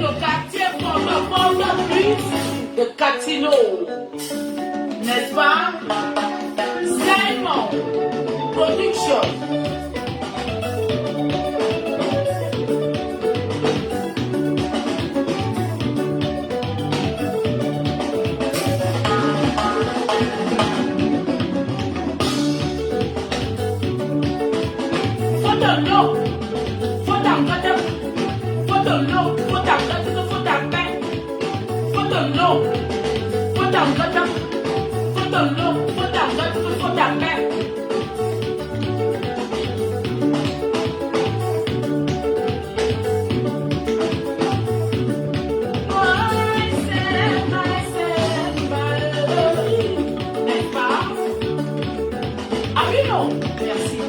le quartier porte plus de Catino. N'est-ce pas? Simon Production. Merci.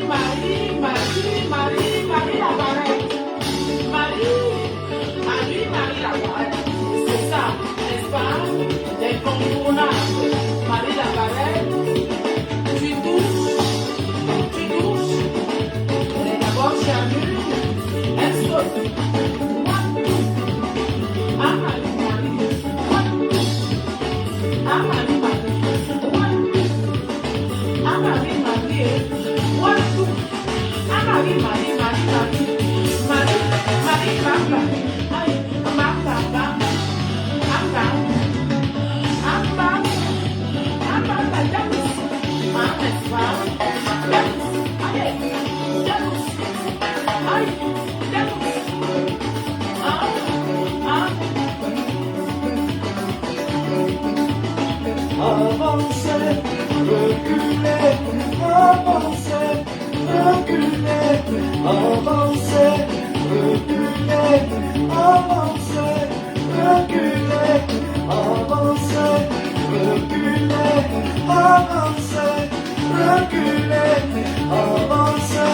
Marie, Marie, Marie, Marie, Marie, avancer, reculer, avancer, reculer, avancer, reculer, avancer, reculer, avancer, reculer, avancer, reculer, avancer,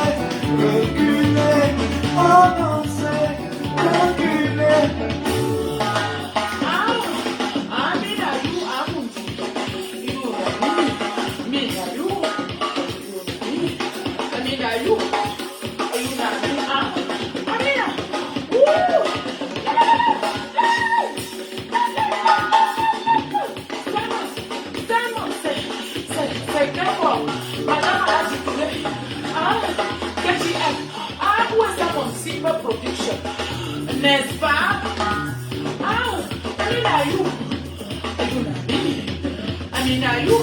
reculer, avancer, reculer. Production, n'est-ce pas? Ah, Aminayu, Aminayu,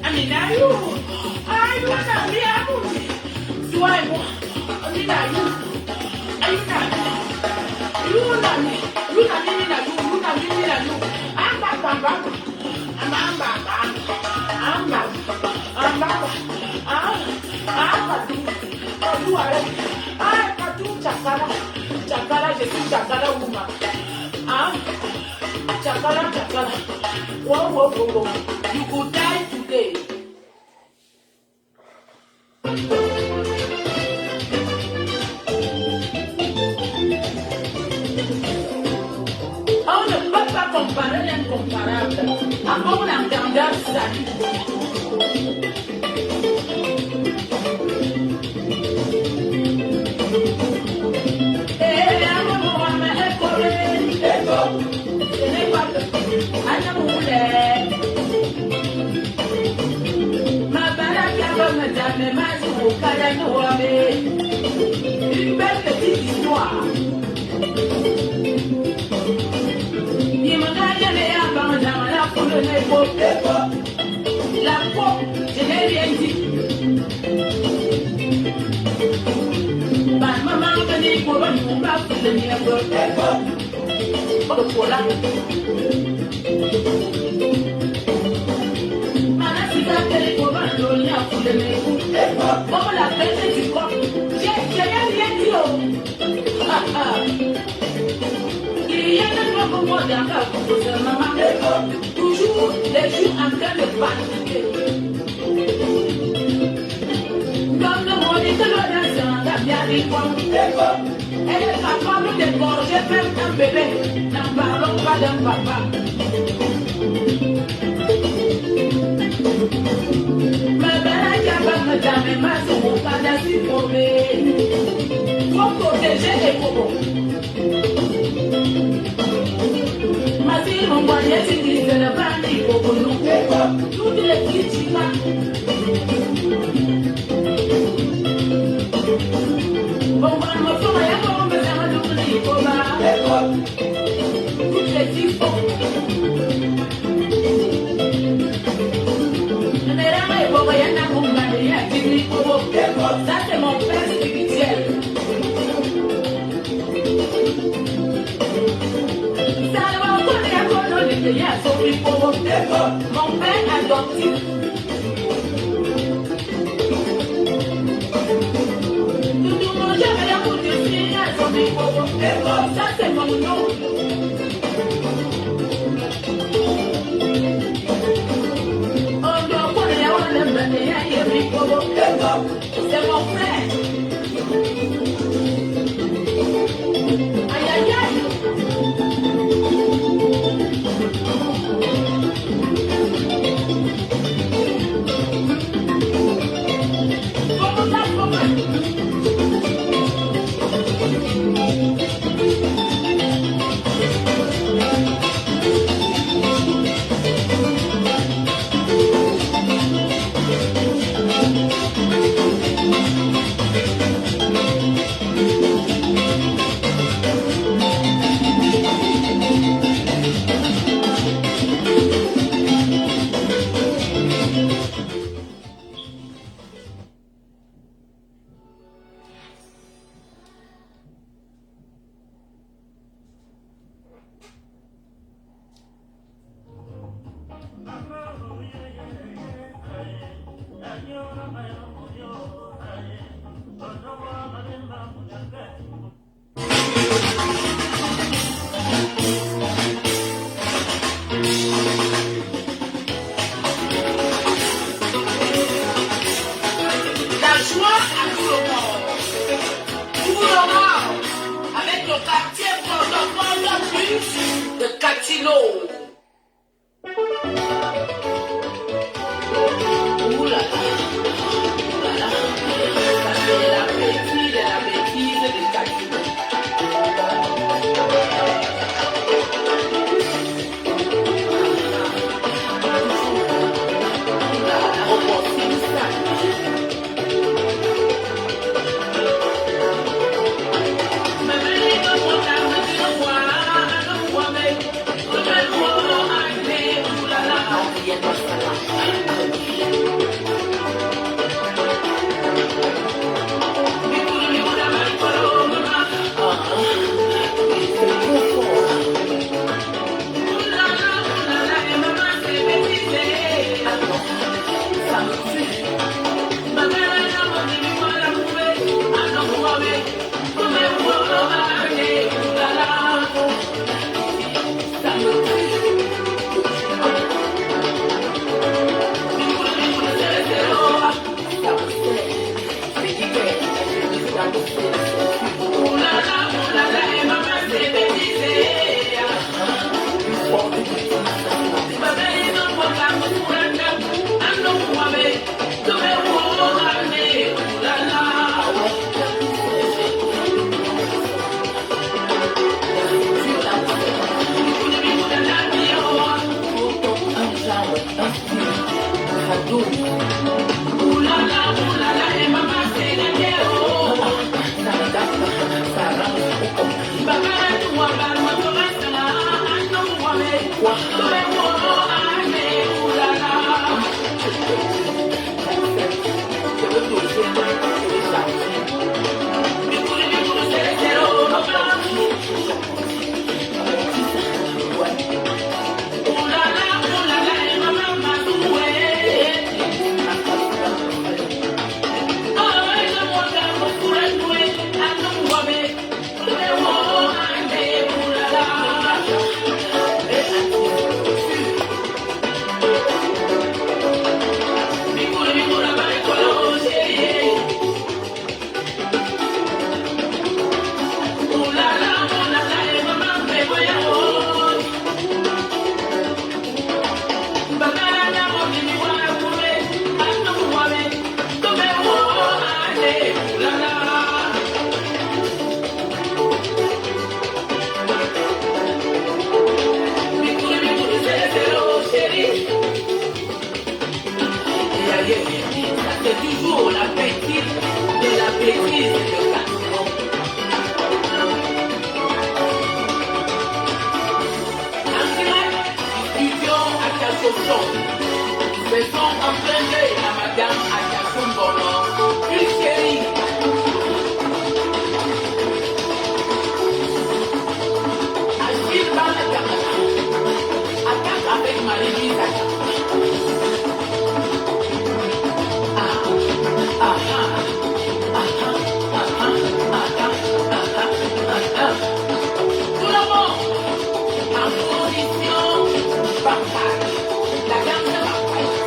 Aminayu, Ayunami, Amundi, toi et moi, Aminayu, Ayunami, Minayu, Chakara, je suis Chakara woman. Chakara. Whoa. You could die today. On ne peut pas comparer l'incomparable. Avant la grandeur salut. Une belle petite histoire. La peau, je n'ai rien dit. Maman, je n'ai pas oh, la fête du corps. J'ai rien dit. Il y a un moment d'accord pour ce maman. Toujours les jours en train de pratiquer. Comme le monde est de l'organisation, la bien elle est capable d'égorger même un bébé. N'en parlons pas d'un papa. Jamais ma soeur pas d'assumé. Faut protéger les bobos. Ma fille mon moyen c'est dit que le bandit bobo nous. Toutes les critiques là. Bon moi me faut rien pour me faire un double diplôme. Toutes les types. Ça c'est mon père spirituel. Ça va connaître un peu de pays à son mon père adoptif. Tout le monde j'avais la route de signer à son ça c'est mon nom. C'est mon frère. Aïe aïe aïe. silo. Ouh là là, ouh là là. Ça fait de la bêtise, des calculs. Ouh là là, on voit tout ça. C'est toujours la bêtise de la bêtise de Castro. En direct, studio Akashoso. Faisons emprunter à Madame Akashombolo, une chérie. Agile par la caméra. Attaque avec Marie-Lise Akashombolo. Tout le monde en position bataille. La gamme de bataille.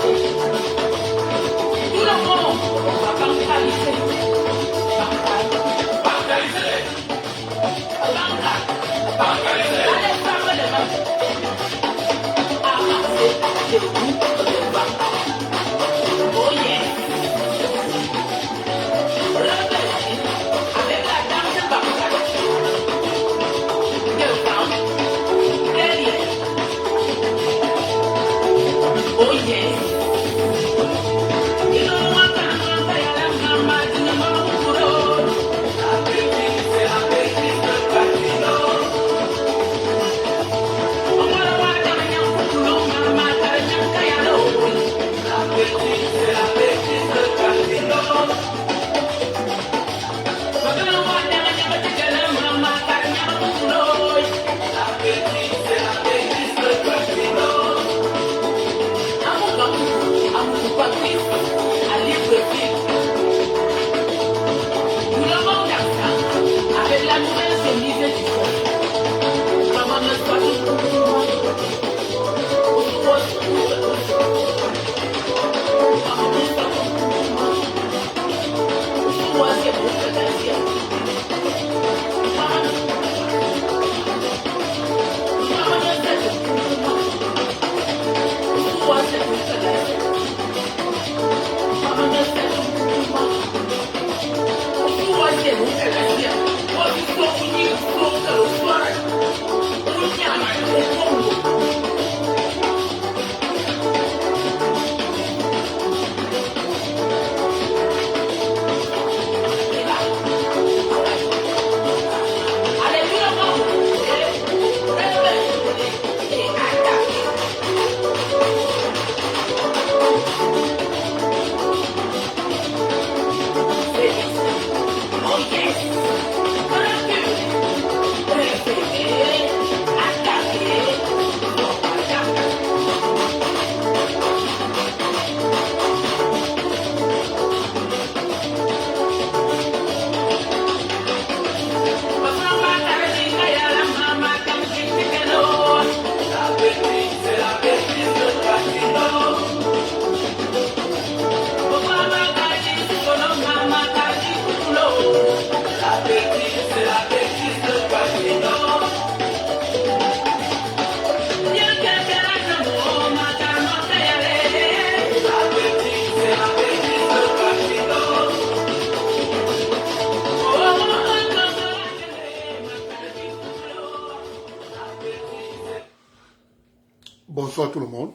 Bonsoir tout le monde.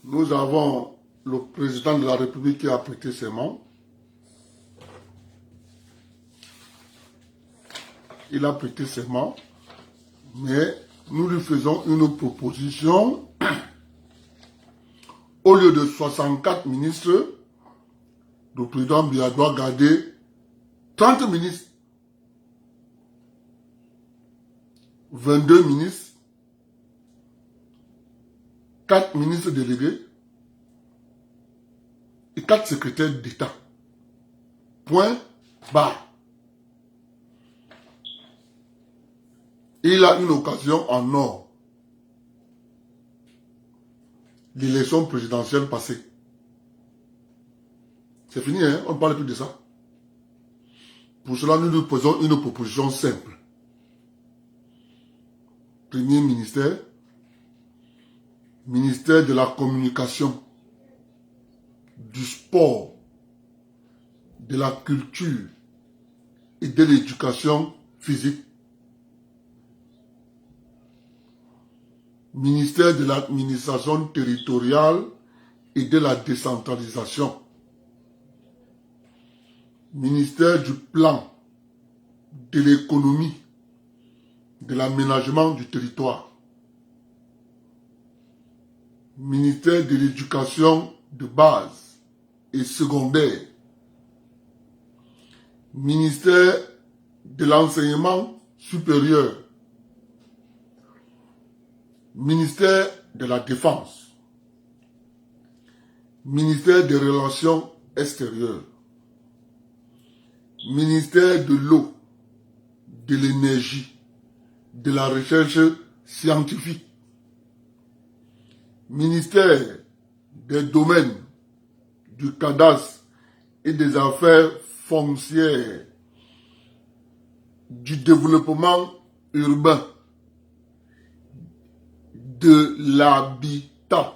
Nous avons le président de la République qui a prêté serment. Il a prêté serment, mais nous lui faisons une proposition. Au lieu de 64 ministres, le président Biya doit garder 30 ministres, 22 ministres, 4 ministres délégués et 4 secrétaires d'État. Point barre. Il a une occasion en or. L'élection présidentielle passée. C'est fini, hein? On ne parle plus de ça. Pour cela, nous posons une proposition simple. Premier ministère, ministère de la communication, du sport, de la culture et de l'éducation physique. Ministère de l'administration territoriale et de la décentralisation. Ministère du plan, de l'économie, de l'aménagement du territoire. Ministère de l'éducation de base et secondaire. Ministère de l'enseignement supérieur. Ministère de la Défense. Ministère des Relations extérieures. Ministère de l'eau, de l'énergie, de la recherche scientifique. Ministère des domaines, du cadastre et des affaires foncières, du développement urbain, de l'habitat.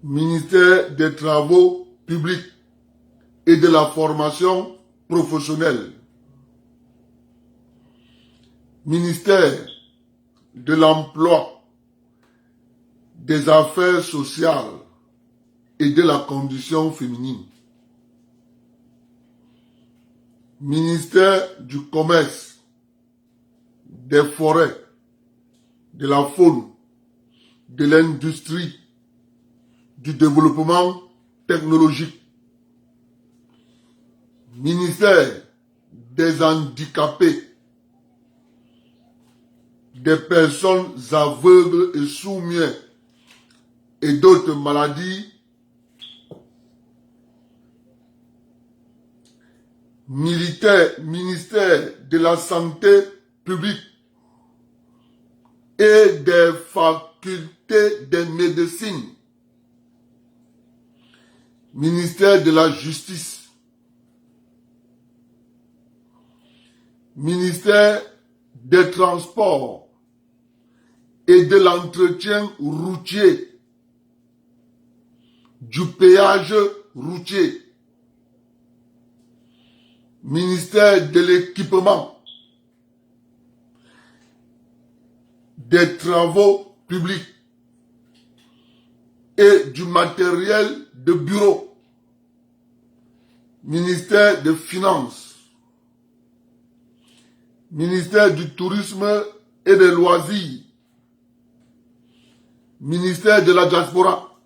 Ministère des travaux publics et de la formation professionnelle. Ministère de l'emploi, des affaires sociales et de la condition féminine. Ministère du commerce, des forêts, de la faune, de l'industrie, du développement technologique. Ministère des handicapés, des personnes aveugles et sourds-muets et d'autres maladies. Ministère de la santé publique et des facultés de médecine. Ministère de la justice. Ministère des transports et de l'entretien routier, du péage routier. Ministère de l'équipement, des travaux publics et du matériel de bureau. Ministère des Finances. Ministère du Tourisme et des Loisirs. Ministère de la Diaspora.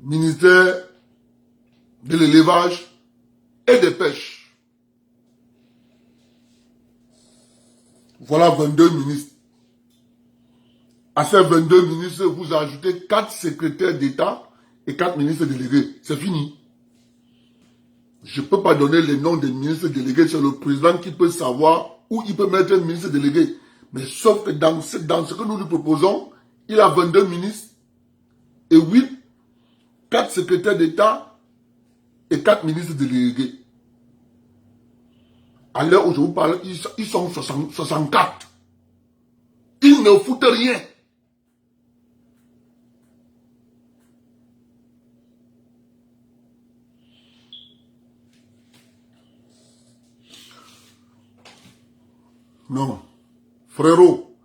Ministère de l'élevage et des pêches. Voilà 22 ministres. À ces 22 ministres, vous ajoutez 4 secrétaires d'État et 4 ministres délégués. C'est fini. Je ne peux pas donner les noms des ministres délégués. C'est le président qui peut savoir où il peut mettre un ministre délégué. Mais sauf que dans ce que nous lui proposons, il a 22 ministres et 4 secrétaires d'État et 4 ministres délégués. À l'heure où je vous parle, ils sont 64. Ils ne foutent rien. Non. Frérot,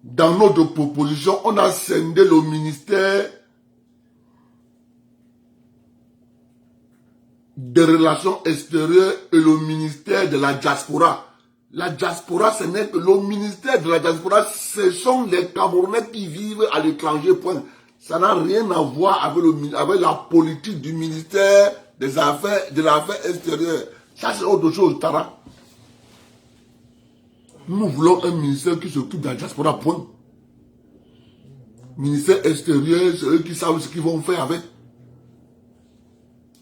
dans notre proposition, on a scindé le ministère des Relations extérieures et le ministère de la diaspora. La diaspora, ce n'est que le ministère de la diaspora, ce sont les Camerounais qui vivent à l'étranger, point. Ça n'a rien à voir avec la politique du ministère de l'affaire extérieure. Ça, c'est autre chose, Tara. Nous voulons un ministère qui s'occupe de la diaspora, point. Ministère extérieur, c'est eux qui savent ce qu'ils vont faire avec.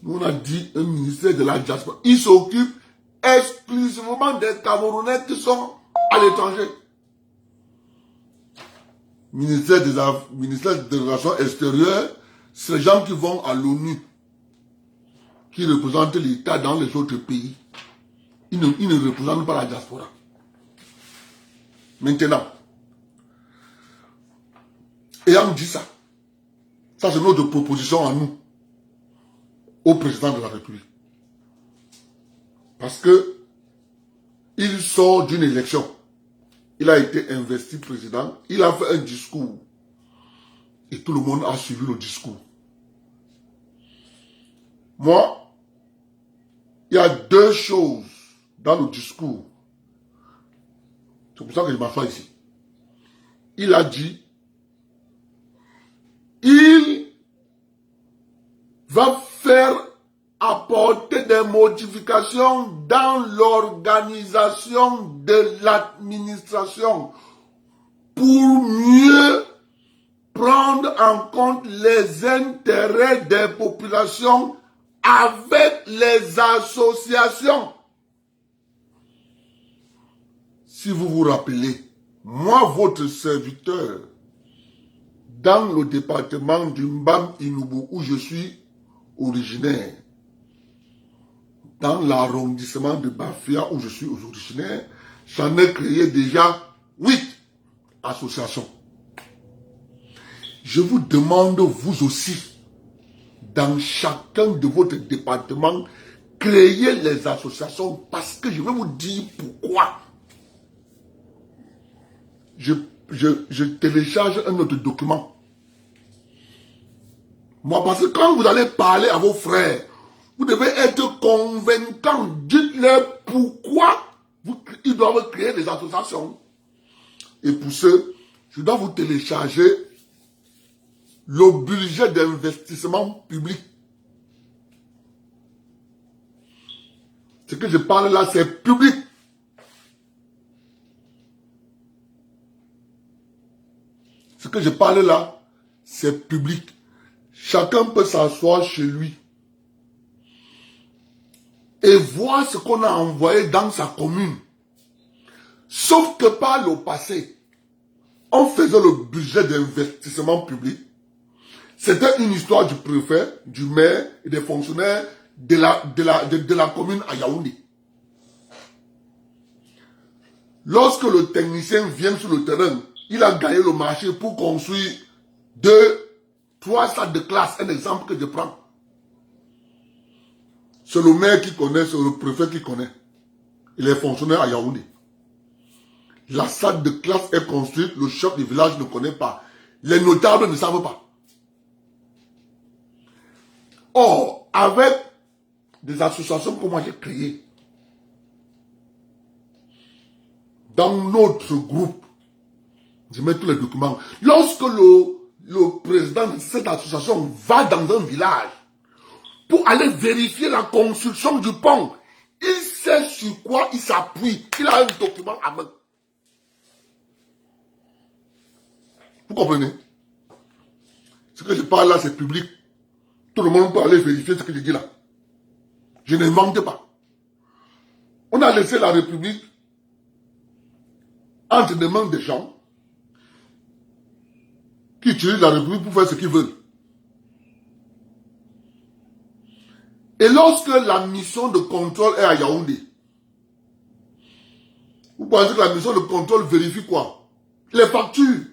Nous, on a dit un ministère de la diaspora. Il s'occupe exclusivement des Camerounais qui sont à l'étranger. Ministère des Relations extérieures, c'est les gens qui vont à l'ONU, qui représentent l'État dans les autres pays. Ils ne représentent pas la diaspora. Maintenant, ayant dit ça, ça c'est notre proposition à nous, au président de la République. Parce que il sort d'une élection. Il a été investi président. Il a fait un discours. Et tout le monde a suivi le discours. Moi, il y a deux choses dans le discours. C'est pour ça que je m'assois ici. Il a dit, il va faire apporter des modifications dans l'organisation de l'administration pour mieux prendre en compte les intérêts des populations avec les associations. Si vous vous rappelez, moi, votre serviteur, dans le département du Mbam Inoubou, où je suis originaire, dans l'arrondissement de Bafia, où je suis originaire, j'en ai créé déjà 8 associations. Je vous demande, vous aussi, dans chacun de votre département, créez les associations, parce que je vais vous dire pourquoi. Je télécharge un autre document. Moi, parce que quand vous allez parler à vos frères, vous devez être convaincant. Dites-leur pourquoi ils doivent créer des associations. Et pour ce, je dois vous télécharger le budget d'investissement public. Ce que je parle là, c'est public. Ce que je parle là, c'est public. Chacun peut s'asseoir chez lui et voir ce qu'on a envoyé dans sa commune. Sauf que par le passé, on faisait le budget d'investissement public. C'était une histoire du préfet, du maire et des fonctionnaires de la commune à Yaoundé. Lorsque le technicien vient sur le terrain, il a gagné le marché pour construire 2-3 salles de classe. Un exemple que je prends. C'est le maire qui connaît, c'est le préfet qui connaît. Et les fonctionnaires à Yaoundé. La salle de classe est construite, le chef du village ne connaît pas. Les notables ne savent pas. Or, avec des associations que moi j'ai créées, dans notre groupe, je mets tous les documents. Lorsque le président de cette association va dans un village pour aller vérifier la construction du pont, il sait sur quoi il s'appuie. Il a un document à main. Vous comprenez? Ce que je parle là, c'est public. Tout le monde peut aller vérifier ce que je dis là. Je n'invente pas. On a laissé la République entre les mains des gens qui utilisent la République pour faire ce qu'ils veulent. Et lorsque la mission de contrôle est à Yaoundé, vous pensez que la mission de contrôle vérifie quoi? Les factures.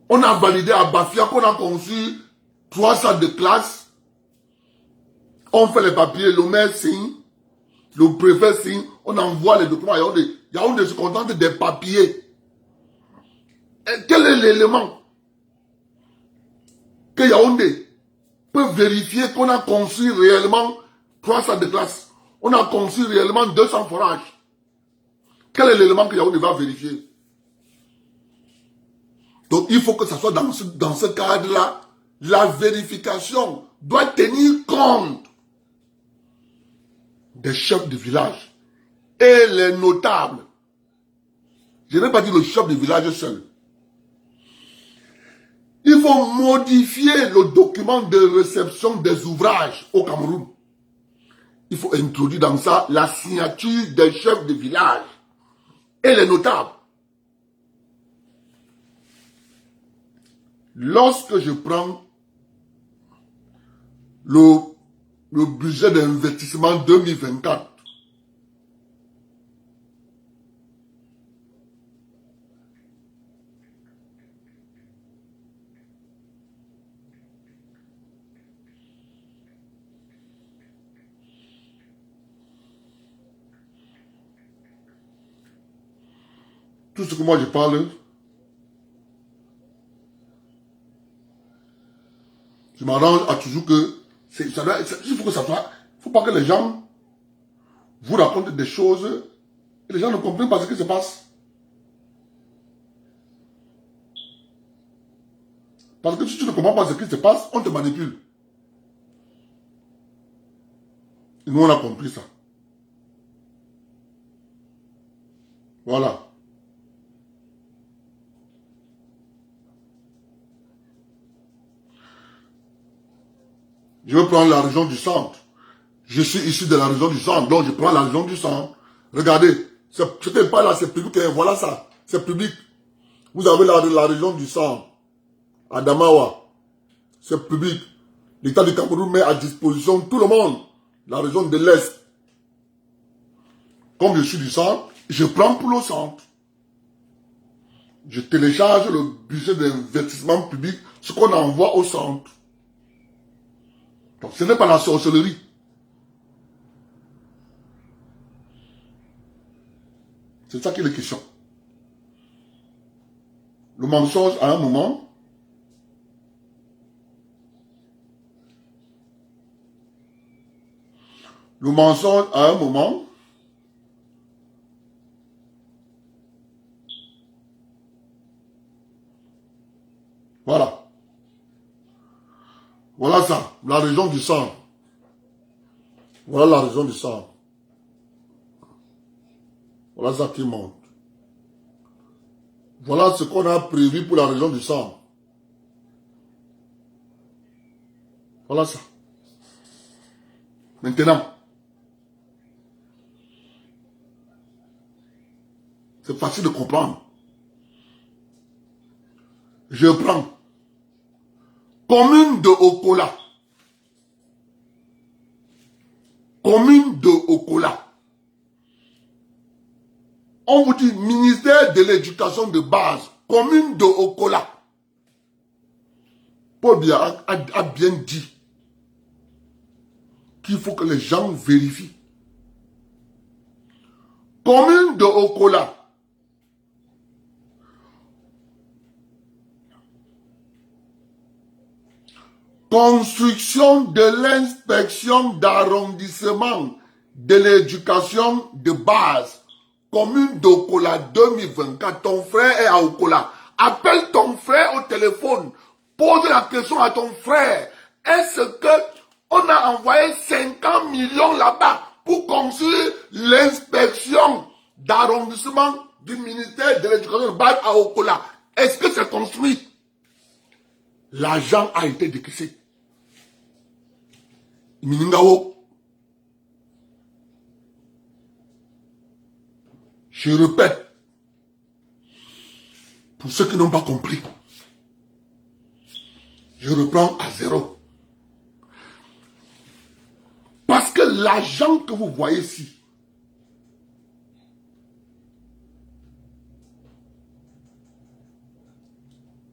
On a validé à Bafia qu'on a conçu 3 salles de classe. On fait les papiers, le maire signe. Le préfet signe, on envoie les documents à Yaoundé. Yaoundé se contente des papiers. Et quel est l'élément que Yaoundé peut vérifier qu'on a construit réellement 300 de classe? On a construit réellement 200 forages. Quel est l'élément que Yaoundé va vérifier? Donc il faut que ça soit dans ce cadre-là. La vérification doit tenir compte des chefs de village et les notables. Je n'ai pas dit le chef de village seul. Il faut modifier le document de réception des ouvrages au Cameroun. Il faut introduire dans ça la signature des chefs de village et les notables. Lorsque je prends le budget d'investissement 2024, tout ce que moi je parle, je m'arrange à toujours que il faut que ça soit. Il ne faut pas que les gens vous racontent des choses et les gens ne comprennent pas ce qui se passe. Parce que si tu ne comprends pas ce qui se passe, on te manipule. Et nous, on a compris ça. Voilà. Je vais prendre la région du centre. Je suis issu de la région du centre, donc je prends la région du centre. Regardez, ce n'est pas là, c'est public. Voilà ça, c'est public. Vous avez la région du centre, Adamawa. C'est public. L'État du Cameroun met à disposition tout le monde la région de l'Est. Comme je suis du centre, je prends pour le centre. Je télécharge le budget d'investissement public, ce qu'on envoie au centre. Donc ce n'est pas la sorcellerie. C'est ça qui est la question. Le mensonge à un moment, voilà. Voilà ça, la région du sang. Voilà la région du sang. Voilà ça qui monte. Voilà ce qu'on a prévu pour la région du sang. Voilà ça. Maintenant, c'est facile de comprendre. Je prends commune de Okola. Commune de Okola. On vous dit ministère de l'éducation de base. Commune de Okola. Paul Biya a bien dit qu'il faut que les gens vérifient. Commune de Okola. Construction de l'inspection d'arrondissement de l'éducation de base. Commune d'Okola 2024. Ton frère est à Okola. Appelle ton frère au téléphone. Pose la question à ton frère. Est-ce que on a envoyé 50 millions là-bas pour construire l'inspection d'arrondissement du ministère de l'éducation de base à Okola? Est-ce que c'est construit? L'argent a été décaissé. Miningao. Je répète, pour ceux qui n'ont pas compris, je reprends à zéro. Parce que l'argent que vous voyez ici,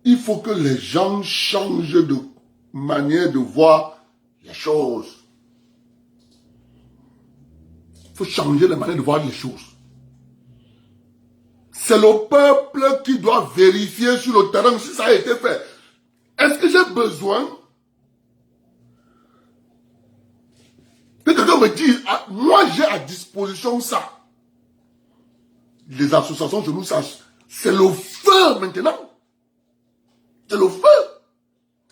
il faut que les gens changent de manière de voir les choses. Il faut changer la manière de voir les choses. C'est le peuple qui doit vérifier sur le terrain si ça a été fait. Est-ce que j'ai besoin que quelqu'un me dise, ah, moi j'ai à disposition ça. Les associations chez nous sachent. C'est le feu maintenant. C'est le feu.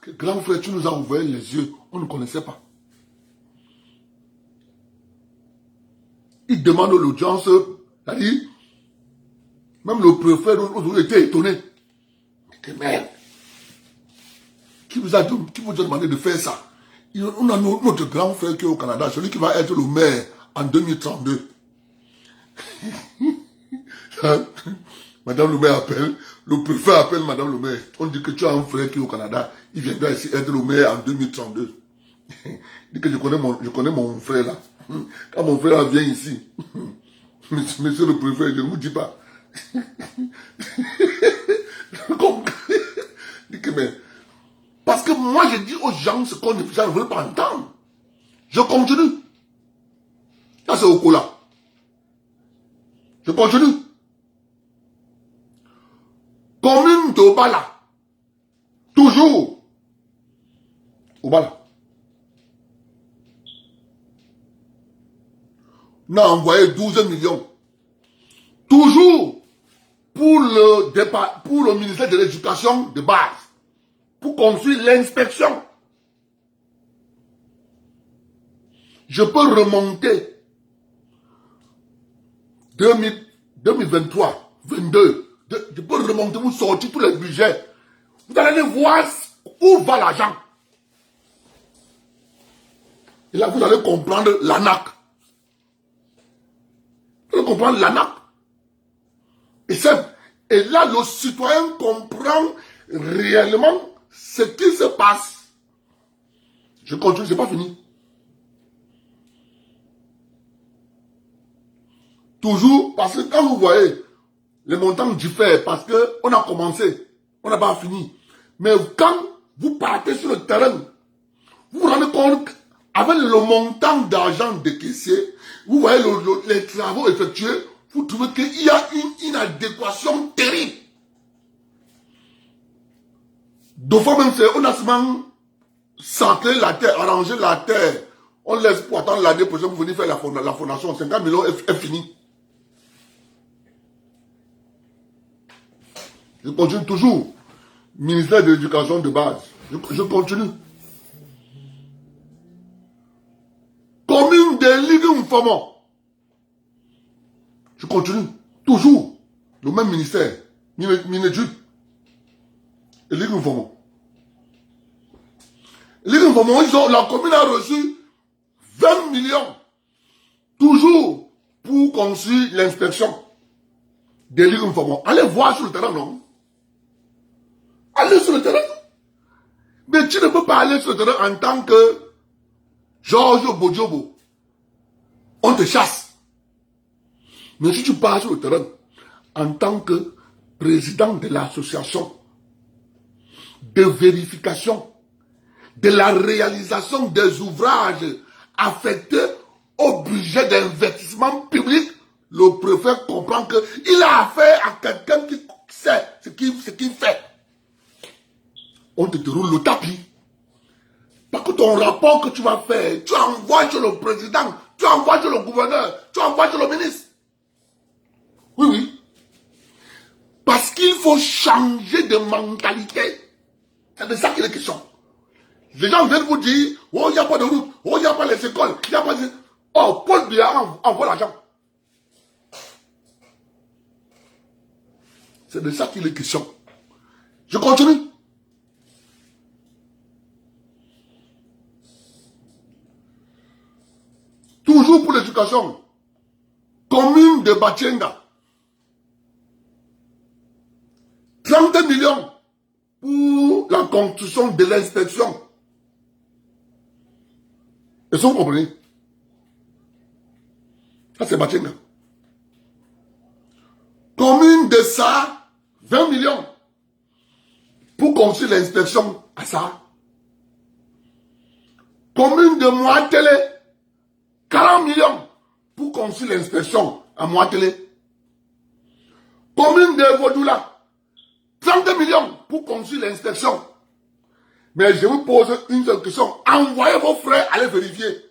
Que grand frère, tu nous as ouvert les yeux. On ne connaissait pas. Il demande l'audience. C'est-à-dire, même le préfet aujourd'hui était étonné. Mais merde. Qui vous a demandé de faire ça? On a notre grand frère qui est au Canada, celui qui va être le maire en 2032. Madame le maire appelle, le préfet appelle Madame le maire. On dit que tu as un frère qui est au Canada, il viendra ici être le maire en 2032. Il dit que je connais mon frère là. Quand mon frère vient ici, monsieur le préfet, je ne vous dis pas. Mais, parce que moi je dis aux gens ce qu'on ne veut pas entendre. Je continue. Ça c'est au cola. Je continue. Commune d'Obala. Toujours. Obala. On a envoyé 12 millions. Toujours pour le ministère de l'Éducation de base. Pour construire l'inspection. Je peux remonter 2023, 22. Je peux remonter, vous sortir tous les budgets. Vous allez voir où va l'argent. Et là, vous allez comprendre l'ANAC. Vous allez comprendre l'ANAC. Et là, le citoyen comprend réellement ce qui se passe. Je continue, c'est pas fini. Toujours, parce que quand vous voyez les montants diffèrent, parce qu'on a commencé, on n'a pas fini. Mais quand vous partez sur le terrain, vous vous rendez compte qu'avec le montant d'argent des caissiers, vous voyez les travaux effectués, vous trouvez qu'il y a une inadéquation terrible. Deux fois même, on a seulement centré la terre, arrangé la terre. On laisse pour attendre l'année prochaine pour venir faire la fondation. 50 millions est fini. Je continue toujours. Ministère de l'Éducation de base. Je continue. Commune de Ligues-Mfama. Je continue. Toujours. Le même ministère. Minéduc. Et Ligues-Mfama. Ligues-Mfama, la commune a reçu 20 millions. Toujours pour construire l'inspection de Ligues-Mfama. Allez voir sur le terrain, non? Allez sur le terrain. Mais tu ne peux pas aller sur le terrain en tant que Georges Bodjobo. On te chasse. Mais si tu pars sur le terrain en tant que président de l'association de vérification de la réalisation des ouvrages affectés au budget d'investissement public, le préfet comprend qu'il a affaire à quelqu'un qui sait ce qu'il fait. On te déroule le tapis. Parce que ton rapport que tu vas faire, tu envoies chez le président, tu envoies chez le gouverneur, tu envoies chez le ministre. Oui, oui. Parce qu'il faut changer de mentalité. C'est de ça qu'il est question. Les gens viennent vous dire, oh, il n'y a pas de route, oh, il n'y a pas les écoles, il n'y a pas de... Oh, Paul Biya envoie l'argent. C'est de ça qu'il est question. Je continue. Toujours pour l'éducation. Commune de Bachenga. 30 millions pour la construction de l'inspection. Est-ce que vous comprenez? Ça, c'est Bachenga. Commune de Sa, 20 millions pour construire l'inspection à Sa. Commune de Moatele, 40 millions pour construire l'inspection à Moitélé. Commune de Vodula, 30 millions pour construire l'inspection. Mais je vous pose une seule question. Envoyez vos frères aller vérifier.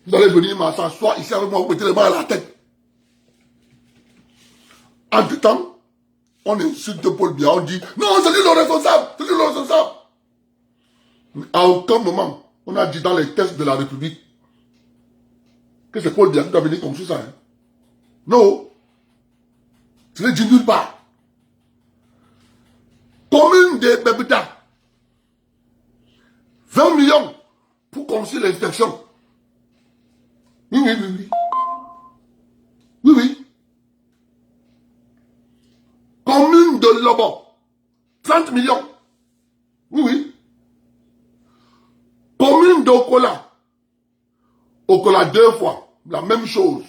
Vous allez venir m'asseoir ici avec moi, vous mettez les mains à la tête. En tout temps, on insulte Paul Biya, on dit non, c'est lui le responsable, c'est lui le responsable. Mais à aucun moment, on a dit dans les textes de la République que c'est Paul Biya qui doit venir construire ça. Hein. Non. Je ne l'ai dit nulle part. Commune de Bebita, 20 millions pour construire l'inspection. Oui, oui, oui, oui. Oui, oui. Commune de Lobo, 30 millions. Oui, oui. Commune d'Okola, Okola 2 fois, la même chose.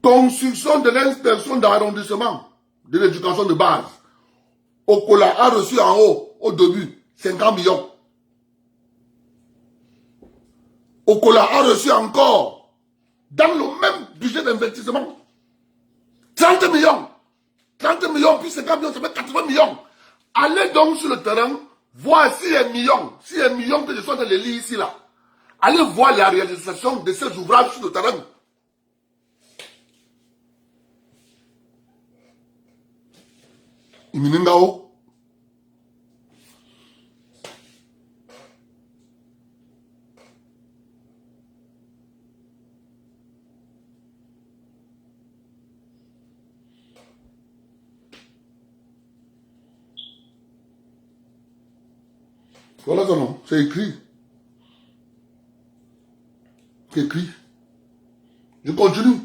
Construction de l'inspection d'arrondissement de l'éducation de base. Okola a reçu en haut, au début, 50 millions. Okola a reçu encore, dans le même budget d'investissement, 30 millions. 30 millions, puis 50 millions, ça fait 80 millions. Allez donc sur le terrain, voir si un million que je suis en train de lire ici, là. Allez voir la réalisation de ces ouvrages sur le terrain. Iminingao. Voilà ça non, c'est écrit. C'est écrit. Je continue.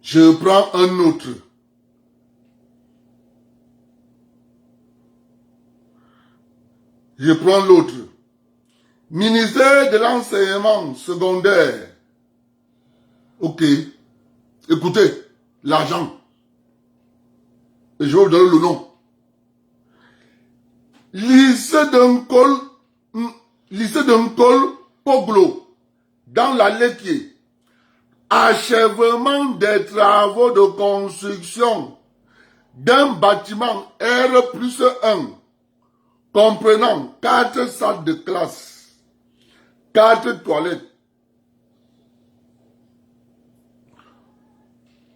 Je prends un autre. Je prends l'autre. Ministère de l'enseignement secondaire. Ok. Écoutez, l'argent. Et je vais vous donner le nom. Lycée d'un col Poglo, dans la Léquier. Achèvement des travaux de construction d'un bâtiment R+1, comprenant 4 salles de classe, 4 toilettes,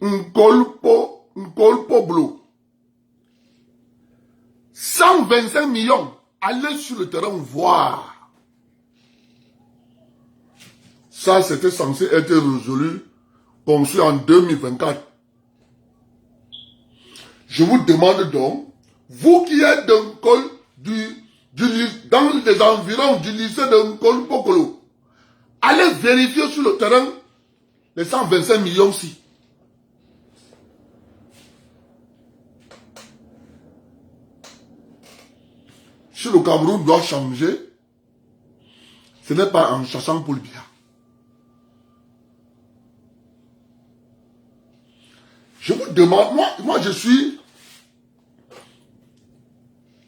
un col Poglo. 125 millions. Allez sur le terrain voir. Ça, c'était censé être résolu, conçu en 2024. Je vous demande donc, vous qui êtes d'un col dans les environs du lycée d'un col Pokolo, allez vérifier sur le terrain les 125 millions-ci. Si le Cameroun doit changer, ce n'est pas en chassant Paul Biya. Je vous demande, moi je suis,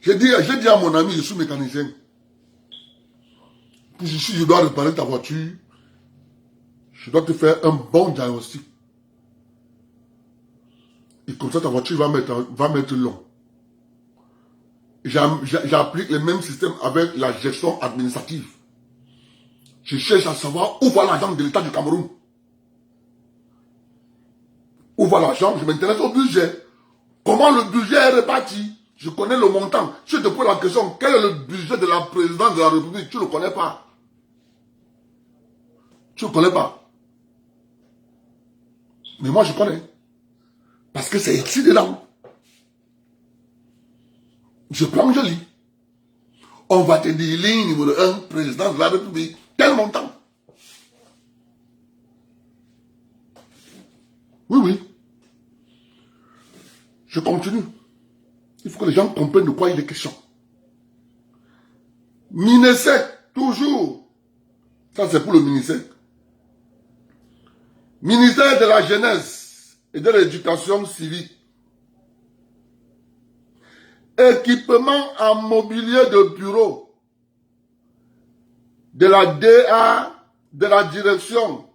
j'ai dit à mon ami, je suis mécanicien. Si je dois réparer ta voiture, je dois te faire un bon diagnostic. Et comme ça, ta voiture va mettre long. J'applique le même système avec la gestion administrative. Je cherche à savoir où va l'argent de l'État du Cameroun. Où va l'argent? Je m'intéresse au budget. Comment le budget est réparti? Je connais le montant. Si je te pose la question, quel est le budget de la présidence de la République? Tu ne le connais pas. Tu ne le connais pas. Mais moi, je connais. Parce que c'est écrit dedans. Je prends, je lis. On va te dire, ligne numéro 1, président de la République, tel montant. Oui, oui. Je continue. Il faut que les gens comprennent de quoi il est question. Minesec, toujours. Ça, c'est pour le Minesec. Ministère de la Jeunesse et de l'Éducation civique. Équipement en mobilier de bureau. de la DA, de la direction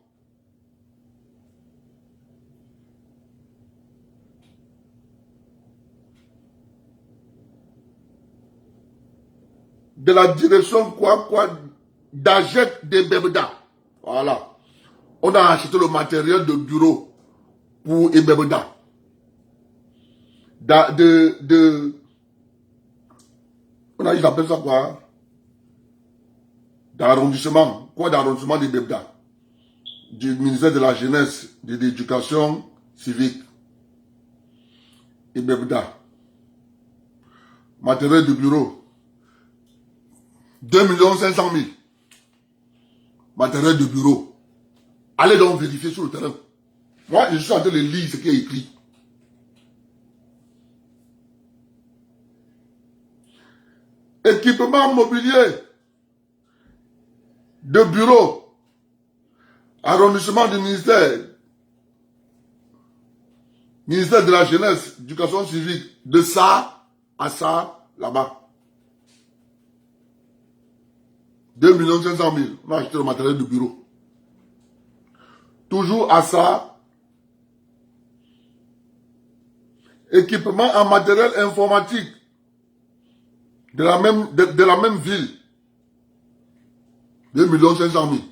d'Aget de Bebda. Voilà. On a acheté le matériel de bureau pour Ebebda. Ils appellent ça quoi? D'arrondissement. Quoi d'arrondissement de Bebda? Du ministère de la Jeunesse, de l'Éducation civique. Ebebda. Matériel de bureau. 2 500 000. Matériel de bureau. Allez donc vérifier sur le terrain. Moi, je suis en train de lire ce qui est écrit. Équipement mobilier de bureau. Arrondissement du ministère. Ministère de la Jeunesse, Éducation civique. De ça à ça, là-bas. 2 500 000. On a acheté le matériel de bureau. Toujours à ça. Équipement en matériel informatique. De la même ville. 2 500 000.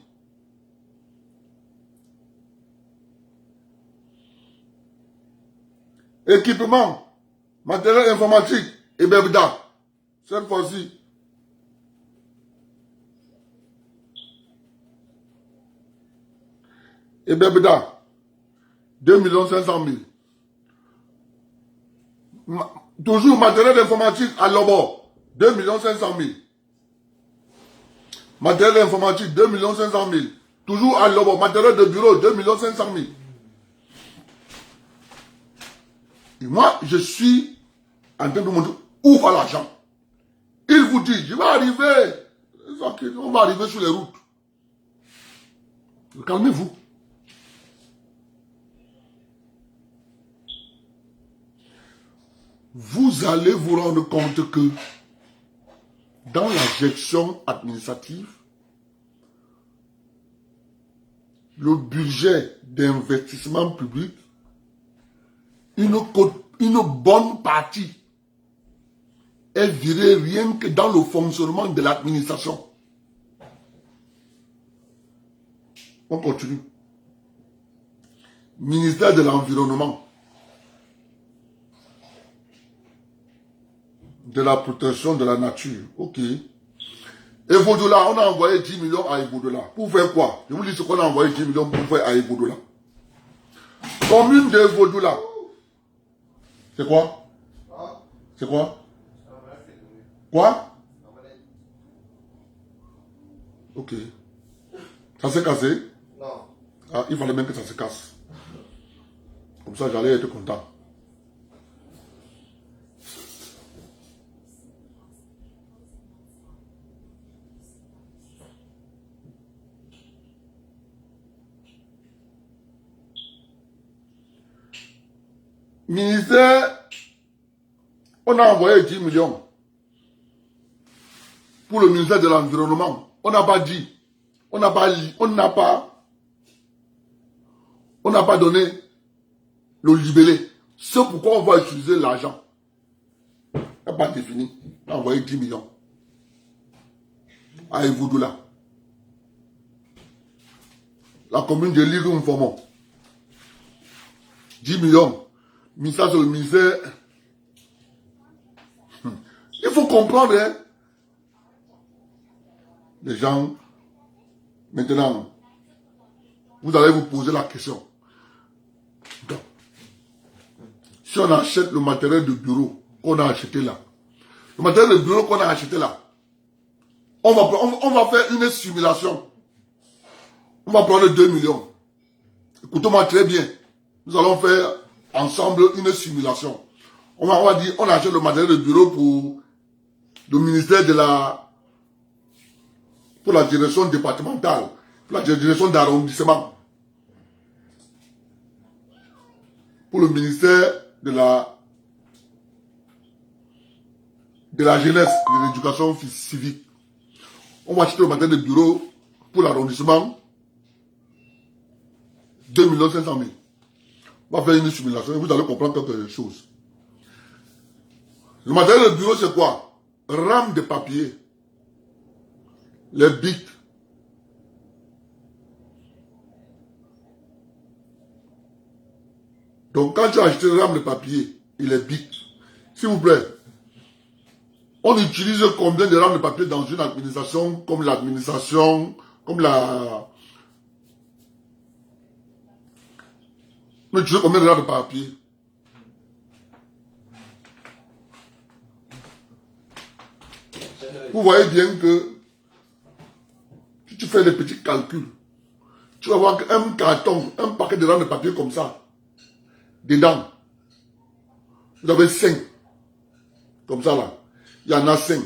Équipement, matériel informatique et Bebda. Cette fois-ci. Et Bebda. 2 500 000. Toujours matériel informatique à Lobo. 2 500 000. Matériel informatique, 2 500 000. Toujours à Lobo. Matériel de bureau, 2 500 000. Et moi, je suis en train de vous montrer où va l'argent. Il vous dit, je vais arriver. On va arriver sur les routes. Calmez-vous. Vous allez vous rendre compte que dans la gestion administrative, le budget d'investissement public, une bonne partie est virée rien que dans le fonctionnement de l'administration. On continue. Ministère de l'Environnement, de la protection de la nature. Ok. Evodola, on a envoyé 10 millions à Evodola. Pour faire quoi? Je vous dis ce qu'on a envoyé 10 millions pour faire à Evodola. Commune de Evodola. C'est quoi? C'est quoi? Quoi? Ok. Ça s'est cassé? Non. Ah, il fallait même que ça se casse. Comme ça, j'allais être content. Ministère, on a envoyé 10 millions pour le ministère de l'Environnement. On n'a pas dit, on n'a pas donné le libellé. C'est pourquoi on va utiliser l'argent. On n'a pas défini. On a envoyé 10 millions à Evoudoula. La commune de Lirum-Formon. 10 millions. Mais ça, c'est le ministère. Il faut comprendre, hein. Les gens, maintenant, vous allez vous poser la question. Donc, si on achète le matériel de bureau qu'on a acheté là, le matériel de bureau qu'on a acheté là, on va faire une simulation. On va prendre 2 millions. Écoutez-moi très bien. Nous allons faire ensemble une simulation. On va dire, on achète le matériel de bureau pour le ministère de pour la direction départementale, pour la direction d'arrondissement, pour le ministère de la jeunesse, de l'éducation civique. On va acheter le matériel de bureau pour l'arrondissement. 2 500 000. On va faire une simulation et vous allez comprendre quelque chose. Le matériel de bureau, c'est quoi? Rame de papier. Les bics. Donc, quand tu as acheté rame de papier et les bics, s'il vous plaît, on utilise combien de rames de papier dans une administration comme l'administration, comme la... On utilise combien de rames de papier? Vous voyez bien que si tu fais des petits calculs, tu vas voir qu'un carton, un paquet de rames de papier comme ça, dedans, vous avez 5. Comme ça là. Il y en a 5.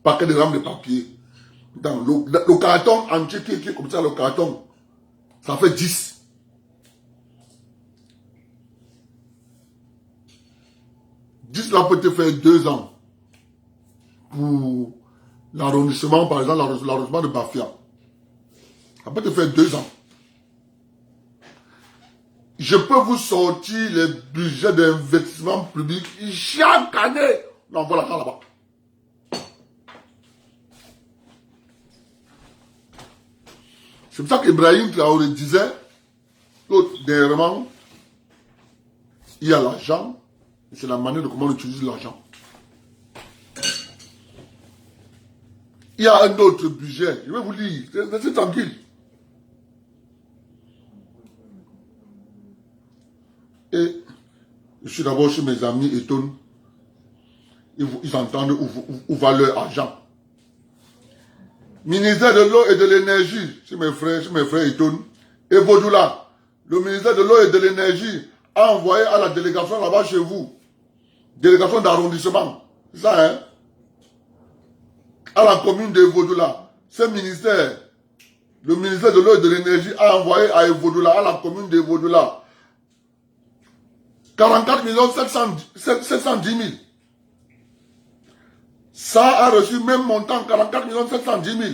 Paquets de rames de papier. Dans le carton entier qui est comme ça, le carton, ça fait 10. Là peut te faire 2 ans pour l'arrondissement, par exemple, l'arrondissement de Bafia. Ça peut te faire 2 ans. Je peux vous sortir les budgets d'investissement public chaque année. Non, voilà ça là-bas. C'est pour ça qu'Ibrahim Traoré disait, dernièrement, il y a l'argent, c'est la manière de comment on utilise l'argent. Il y a un autre budget, je vais vous lire, restez tranquille. Et je suis d'abord chez mes amis Eton, ils entendent où va leur argent. Ministère de l'eau et de l'énergie, chez mes frères Eton, et Baudoula, le ministère de l'eau et de l'énergie a envoyé à la délégation là-bas chez vous, délégation d'arrondissement, c'est ça hein, à la commune de Baudoula, ce ministère, le ministère de l'eau et de l'énergie a envoyé à Baudoula, à la commune de Baudoula, 44 710 000. Ça a reçu même montant, 44 710 000.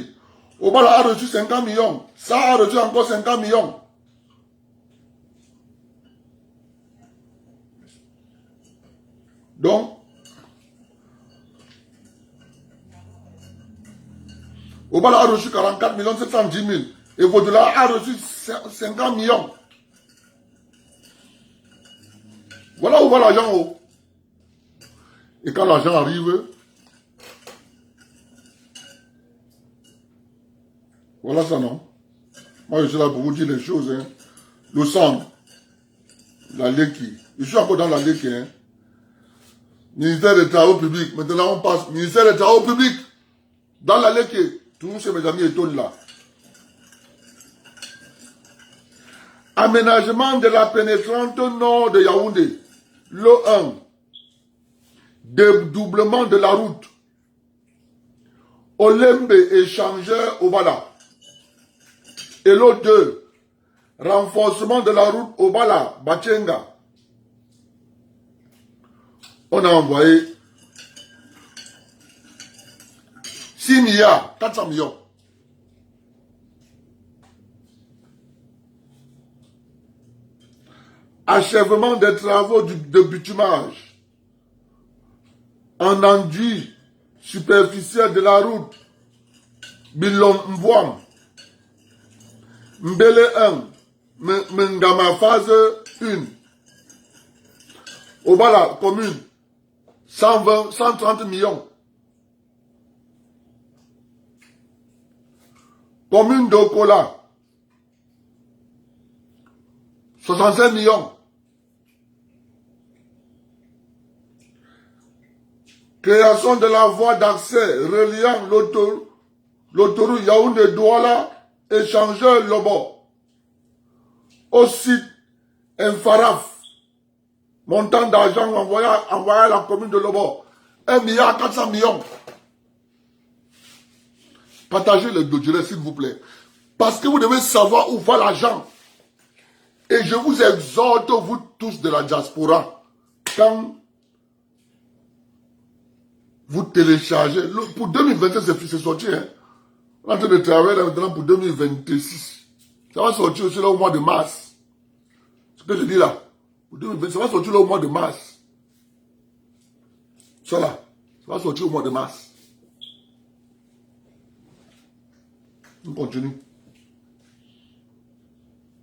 Obala a reçu 50 millions. Ça a reçu encore 50 millions. Donc, Obala a reçu 44 710 000. Et Baudoula a reçu 50 millions. Voilà où va l'argent. Et quand l'argent arrive, voilà ça non. Moi je suis là pour vous dire les choses. Hein. Le sang, la Leki. Je suis encore dans la Leki. Hein. Ministère des Travaux publics. Maintenant on passe. Ministère des Travaux publics. Dans la Leki. Toujours chez mes amis étonnent là. Aménagement de la pénétrante nord de Yaoundé. Lot 1. Dédoublement de la route. Olembe échangeur Obala. Et lot 2. Renforcement de la route Obala, Bachenga. On a envoyé 6 milliards, 400 millions. Achèvement des travaux de bitumage en enduit superficiel de la route Bilom Mbouam Mbele 1 Mengama phase 1 Obala commune 130 millions. Commune d'Okola 65 millions. Création de la voie d'accès reliant l'autoroute Yaoundé-Douala, échangeur Lobo, au site Infaraf. Montant d'argent envoyé à la commune de Lobo, 1 milliard 400 millions. Partagez le dossier, s'il vous plaît. Parce que vous devez savoir où va l'argent. Et je vous exhorte, vous tous de la diaspora, quand Vous téléchargez. Pour 2027, c'est sorti. Hein. On est en train de travailler maintenant pour 2026. Ça va sortir aussi là au mois de mars. Ce que je dis là. Pour 2020, ça va sortir là au mois de mars. Ça là. Ça va sortir au mois de mars. On continue.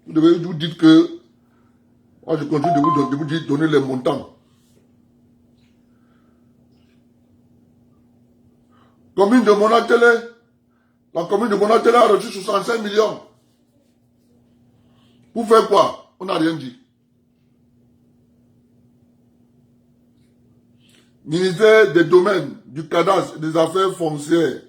Vous devez vous dire que moi je continue de vous donner les montants. Commune de Monatélé, la commune de Monatélé a reçu 65 millions. Pour faire quoi? On n'a rien dit. Ministère des domaines, du cadastre et des affaires foncières.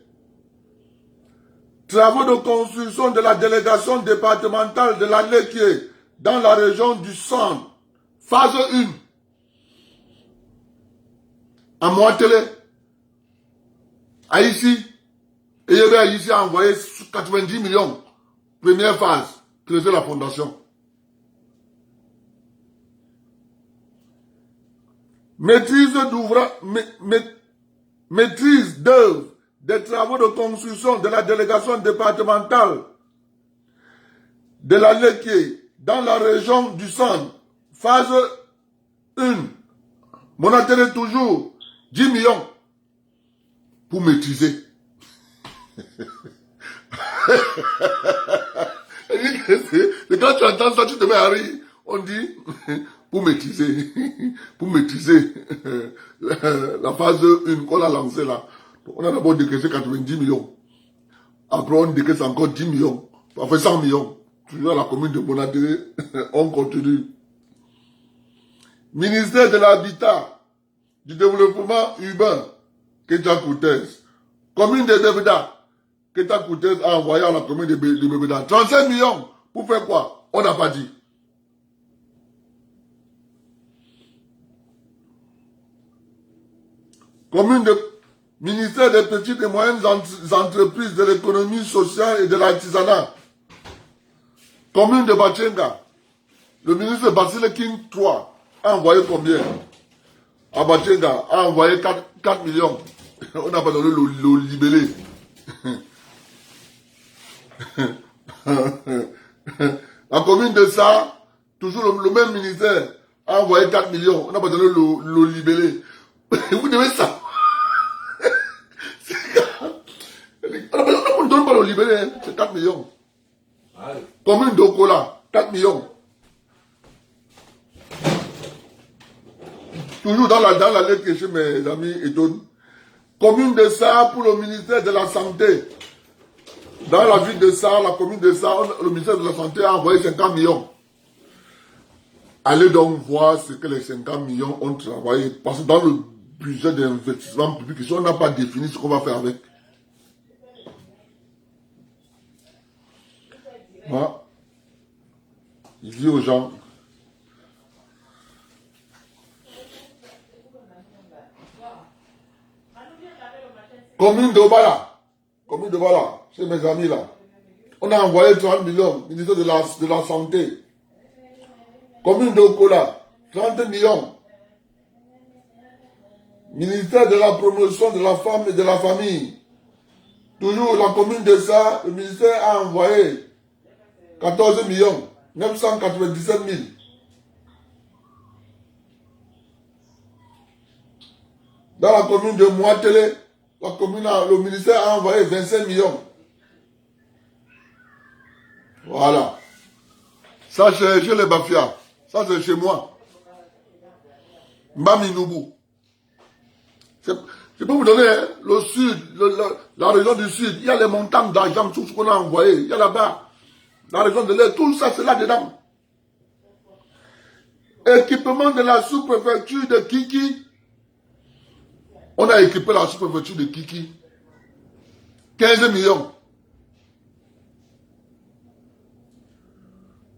Travaux de construction de la délégation départementale de la Léquier dans la région du Centre. Phase 1. À Monatélé. Haïti, et il y avait Haïti a envoyé 90 millions. Première phase, creuser la fondation. Maîtrise d'œuvre des travaux de construction de la délégation départementale de la Léquier dans la région du Centre. Phase 1. Monatélé toujours 10 millions. Pour maîtriser. Et quand tu entends ça, tu te mets à rire. On dit, pour maîtriser. Pour maîtriser la phase 1 qu'on a lancée là. On a d'abord décaissé 90 millions. Après, on décaisse encore 10 millions. On fait 100 millions. Toujours à la commune de Monatélé. On continue. Ministère de l'Habitat, du Développement urbain. Keita Koutez. Commune de Bébéda. Keita Koutez a envoyé à la commune de Bébéda 35 millions. Pour faire quoi? On n'a pas dit. Commune de ministère des petites et moyennes entreprises de l'économie sociale et de l'artisanat. Commune de Bachenga. Le ministre Basile King 3 a envoyé combien? À Bachenga a envoyé 4 millions. On n'a pas donné le libellé. La commune de ça, toujours le même ministère, a envoyé 4 millions. On n'a pas donné le libellé. Vous devez ça. On ne donne pas le libellé, c'est 4 millions. Commune d'Okola, 4 millions. Toujours dans la lettre que chez mes amis étonnent. Commune de Sarre pour le ministère de la Santé. Dans la ville de Sarre, la commune de Sarre, le ministère de la Santé a envoyé 50 millions. Allez donc voir ce que les 50 millions ont travaillé. Parce que dans le budget d'investissement public, on n'a pas défini ce qu'on va faire avec. Voilà. Il dit aux gens, commune de Bala, chez mes amis là. On a envoyé 30 millions, ministère de la Santé. Commune de Okola, 30 millions. Ministère de la promotion de la femme et de la famille. Toujours la commune de ça, le ministère a envoyé 14 millions, 997 000. Dans la commune de Moatélé, le ministère a envoyé 25 millions. Voilà. Ça, c'est chez les Bafia. Ça, c'est chez moi. Mbaminoubou. Je peux vous donner hein, le sud, la région du sud. Il y a les montants d'argent, tout ce qu'on a envoyé. Il y a là-bas. La région de l'Est, tout ça, c'est là-dedans. Équipement de la sous-préfecture de Kiki. On a équipé la sous-préfecture de Kiki. 15 millions.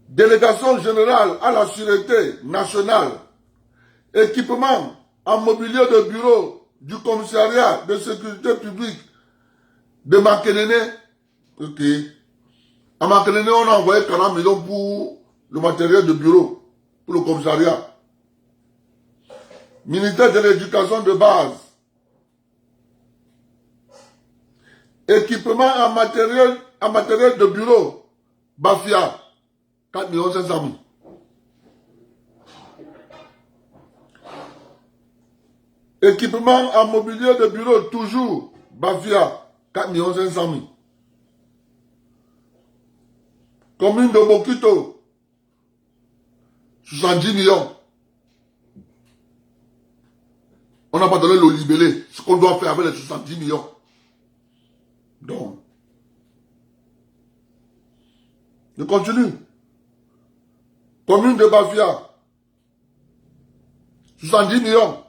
Délégation générale à la sûreté nationale. Équipement en mobilier de bureau du commissariat de sécurité publique de Makénéné. Ok. À Makénéné, on a envoyé 40 millions pour le matériel de bureau, pour le commissariat. Ministère de l'éducation de base. Équipement en matériel de bureau. Bafia. 4 500 000. Équipement en mobilier de bureau, toujours. Bafia. 4 500 000. Commune de Mokito. 70 millions. On n'a pas donné le libellé. Ce qu'on doit faire avec les 70 millions. Donc, je continue. Commune de Bafia. 70 millions.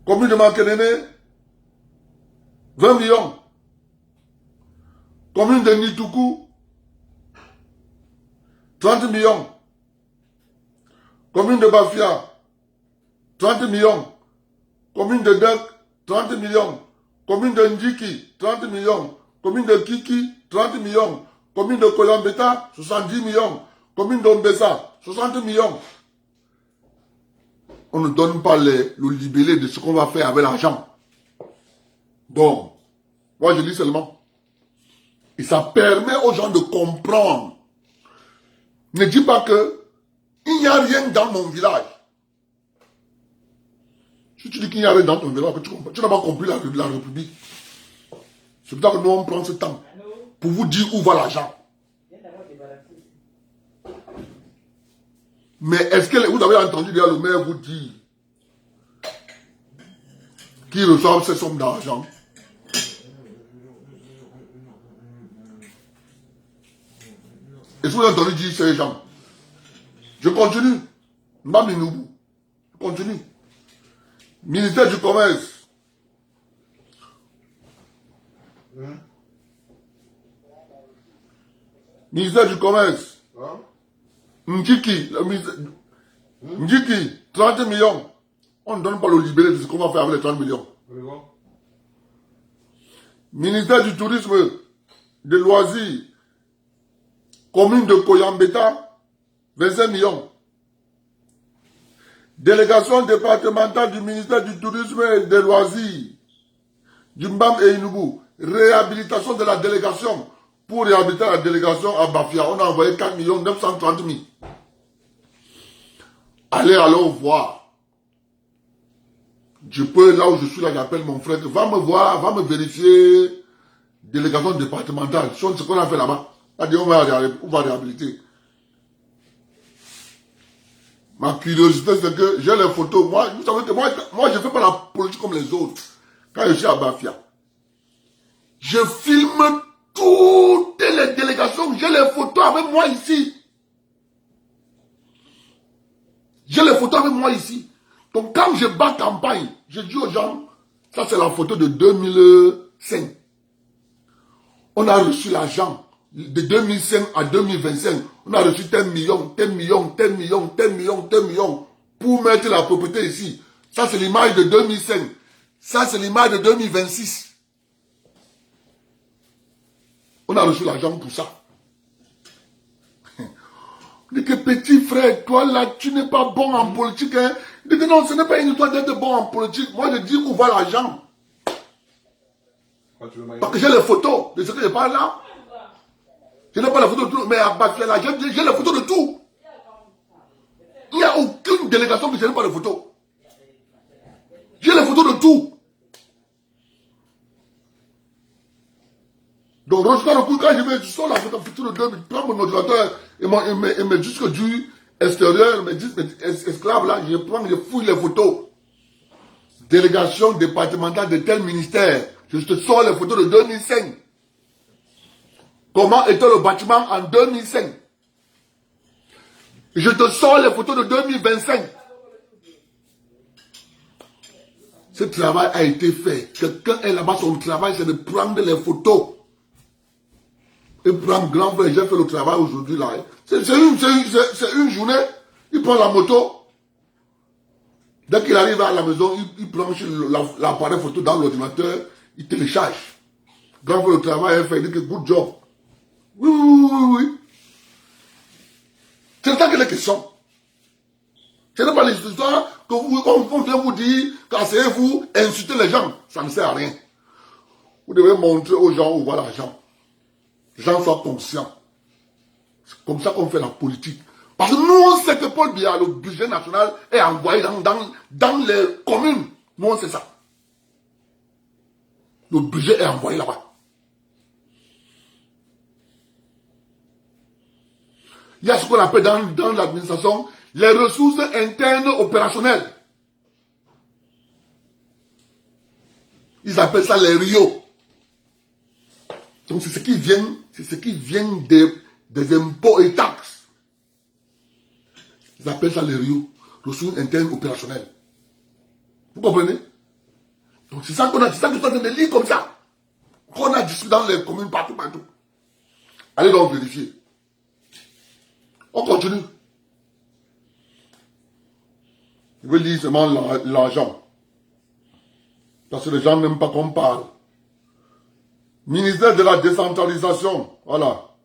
Commune de Mankenene. 20 millions. Commune de Nituku. 30 millions. Commune de Bafia. 30 millions. Commune de Dek. 30 millions. Commune de Ndjiki. 30 millions. Commune de Kiki. 30 millions. Commune de Koyambeta. 70 millions. Commune d'Ombessa. 60 millions. On ne donne pas le libellé de ce qu'on va faire avec l'argent. Donc, moi je dis seulement, et ça permet aux gens de comprendre. Ne dis pas que il n'y a rien dans mon village. Si tu dis qu'il n'y a rien dans ton village, tu n'as pas compris la République. C'est pour ça que nous on prend ce temps pour vous dire où va l'argent. Mais est-ce que vous avez entendu dire le maire vous dire qu'il reçoit ces sommes d'argent? Est-ce que vous avez entendu dire ces gens? Je continue. Maminoubou. Je continue. Ministère du Commerce. Ministère du Commerce. Ndjiki, Ndjiki, 30 millions. On ne donne pas le libellé de ce qu'on va faire avec les 30 millions. Ministère du Tourisme, des Loisirs, commune de Koyambeta, 25 millions. Délégation départementale du ministère du Tourisme et des Loisirs, du Mbam et Inubu, réhabilitation de la délégation. Pour réhabiliter la délégation à Bafia, on a envoyé 4 930 000. Allez alors voir. Je peux, là où je suis là, j'appelle mon frère, va me voir, va me vérifier. Délégation départementale, sur ce qu'on a fait là-bas. On va réhabiliter. Ma curiosité, c'est que j'ai les photos. Moi, vous savez que moi je ne fais pas la politique comme les autres. Quand je suis à Bafia, je filme toutes les délégations. J'ai les photos avec moi ici. J'ai les photos avec moi ici. Donc, quand je bats campagne, je dis aux gens, ça c'est la photo de 2005. On a reçu l'argent de 2005 à 2025. On a reçu tel million, tel million, tel million, tel million, tel million pour mettre la propriété ici. Ça c'est l'image de 2005. Ça c'est l'image de 2026. On a reçu l'argent pour ça. Il dit que petit frère, toi là, tu n'es pas bon en politique. Hein? Il dit que non, ce n'est pas une histoire d'être bon en politique. Moi, je dis où va l'argent. Parce que j'ai les photos de ce que je parle là. Je n'ai pas les photos de tout, mais à Bafia là, j'ai les photos de tout. Il n'y a aucune délégation que je n'ai pas les photos. J'ai les photos de tout. Donc, quand je sors la photo de 2000, je prends mon ordinateur et mes disques durs extérieurs, mes disques esclaves là, je fouille les photos. Délégation départementale de tel ministère. Je te sors les photos de 2005. Comment était le bâtiment en 2005? Je te sors les photos de 2025. Ce travail a été fait. Quelqu'un est là-bas, son travail, c'est de prendre les photos. Et prendre grand frère, j'ai fait le travail aujourd'hui là. C'est une journée, il prend la moto. Dès qu'il arrive à la maison, il prend l'appareil photo dans l'ordinateur, il télécharge. Grand frère, le travail est fait, il dit que good job. Oui. C'est ça que les questions. Ce n'est pas les histoires qu'on vient vous dire, qu'asseyez-vous, insultez les gens. Ça ne sert à rien. Vous devez montrer aux gens où va l'argent. Les gens soient conscients. C'est comme ça qu'on fait la politique. Parce que nous, on sait que Paul Biya, le budget national, est envoyé dans les communes. Nous, on sait ça. Le budget est envoyé là-bas. Il y a ce qu'on appelle dans l'administration les ressources internes opérationnelles. Ils appellent ça les RIO. Donc c'est ce qui vient des impôts et taxes. Ils appellent ça les RIO, ressources internes opérationnelles. Vous comprenez? Donc c'est ça qu'on a, c'est ça que je suis en train de lire comme ça. Qu'on a discuté dans les communes partout. Allez donc vérifier. On continue. Je veux lire seulement l'argent. Parce que les gens n'aiment pas qu'on parle. Ministère de la décentralisation, voilà.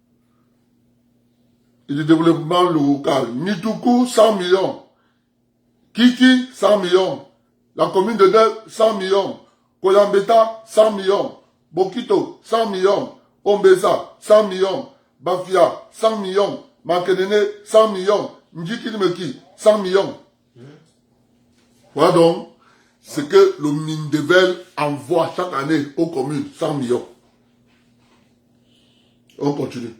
Et du développement local. Nitoukou, 100 millions. Kiki, 100 millions. La commune de Del, 100 millions. Koyambeta, 100 millions. Bokito, 100 millions. Ombesa, 100 millions. Bafia, 100 millions. Makenene, 100 millions. Njikilmeki, 100 millions. Voilà donc ce que le Mindevel envoie chaque année aux communes, 100 millions. On continue.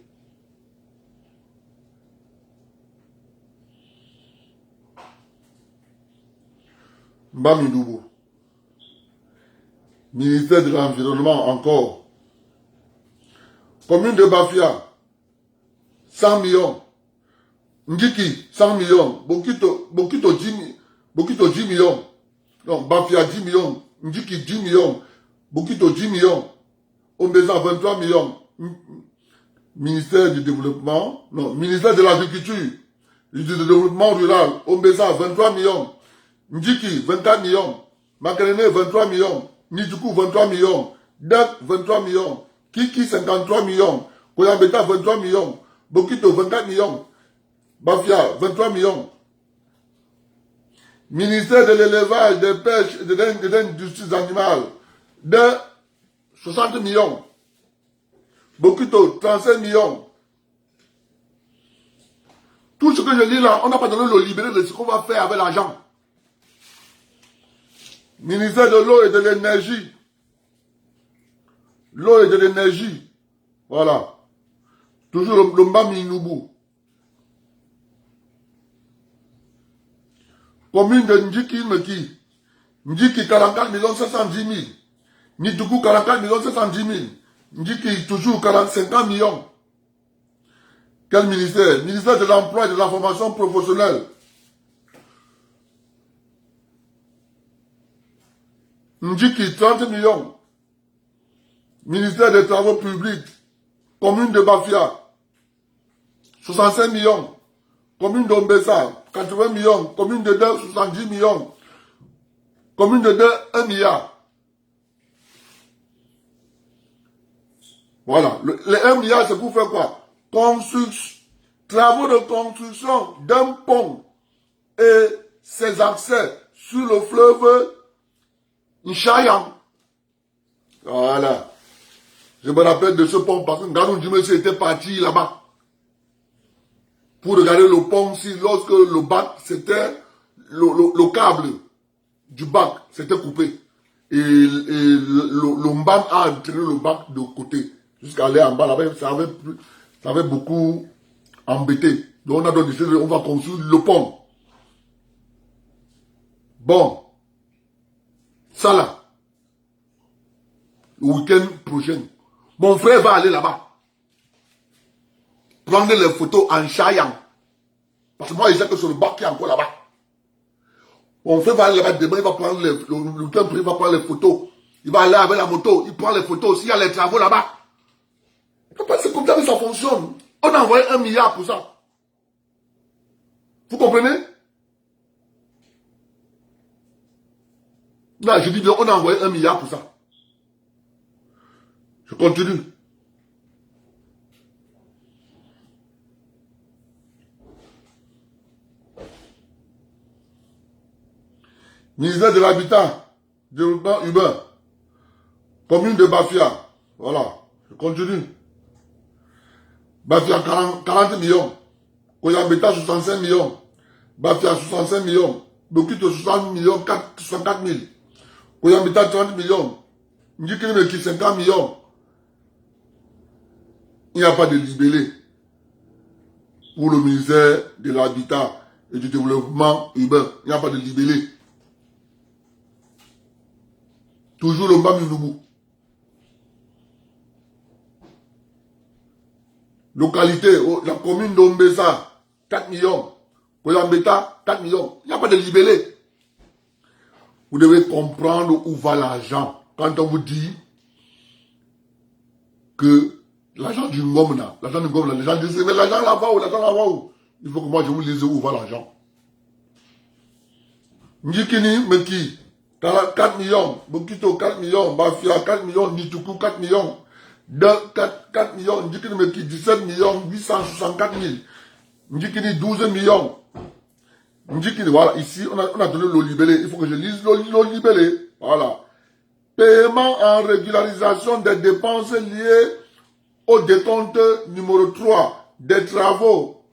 Mbamidoubou. Ministère de l'Environnement encore. Commune de Bafia, 100 millions. Ndiki, 100 millions. Bokito 10 millions. Non, Bafia 10 millions. Ndiki 10 millions. Bokito 10 millions. Ombeza 23 millions. Ministère du Développement. Non, ministère de l'Agriculture. Du Développement Rural. Ombeza 23 millions. Ndiki 24 millions. Makarene 23 millions. Nijuku 23 millions. Dak 23 millions. Kiki 53 millions. Koyambeta 23 millions. Bokito 24 millions. Bafia 23 millions. Ministère de l'élevage, des pêches et de l'industrie animale de 60 millions. Bokito 35 millions. Tout ce que je dis là, on n'a pas donné le libéré de ce qu'on va faire avec l'argent. Ministère de l'eau et de l'énergie. L'eau et de l'énergie. Voilà. Toujours le Mbaminoubou. Commune de Ndjiki Meki. Ndjiki 44 710 000. Nitoukou 44 710 000. Ndjiki toujours 50 millions. Quel ministère? Ministère de l'Emploi et de la Formation professionnelle. Ndjiki 30 millions. Ministère des Travaux publics. Commune de Bafia. 65 millions. Commune d'Ombessa, 80 millions. Commune de Del, 70 millions. Commune de Del, 1 milliard. Voilà. Les 1 milliard, c'est pour faire quoi? Travaux de construction d'un pont et ses accès sur le fleuve Nchayang. Voilà. Je me rappelle de ce pont parce que Nganou Djimesi était parti là-bas. Pour regarder le pont, si lorsque le bac, c'était le câble du bac, c'était coupé. Et le Mbam a tiré le bac de côté. Jusqu'à aller en bas, là-bas, ça avait beaucoup embêté. Donc on a donc décidé, on va construire le pont. Bon. Ça là. Le week-end prochain. Mon frère va aller là-bas. Prendre les photos en Chayang. Parce que moi, je sais que sur le bac qui est encore là-bas. Mon frère va aller là-bas demain, il va prendre le temps, il va prendre les photos. Il va aller avec la moto, il prend les photos. S'il y a les travaux là-bas. C'est comme ça que ça fonctionne. On a envoyé 1 milliard pour ça. Vous comprenez? Là, je dis bien, on a envoyé 1 milliard pour ça. Je continue. Ministère de l'Habitat, développement urbain. Commune de Bafia. Voilà. Je continue. Bafia 40 millions. Koyambeta 65 millions. Bafia 65 millions. Bokito 60 millions, 64 000. Koyambeta 30 millions. Ndjikini 50 millions. Il n'y a pas de libellé pour le ministère de l'Habitat et du Développement urbain. Il n'y a pas de libellé. Toujours le Mbaminoubou. Localité, la commune d'Ombessa, 4 millions. Koyambeta, 4 millions. Il n'y a pas de libellé. Vous devez comprendre où va l'argent. Quand on vous dit que l'argent du Ngom là, l'argent du Ngom là, les gens disent, mais l'argent là-bas où, l'argent là-bas où. Il faut que moi je vous dise où va l'argent. Ndjikini, Meki, 4 millions. Bokito, 4 millions. Bafia, 4 millions. Nituku, 4 millions. 4 millions. Ndjikini, Meki, 17 millions, 864 000. Ndjikini, 12 millions. Ndjikini, voilà, ici, on a donné le libellé. Il faut que je lise le libellé. Voilà. Paiement en régularisation des dépenses liées au décompte numéro 3 des travaux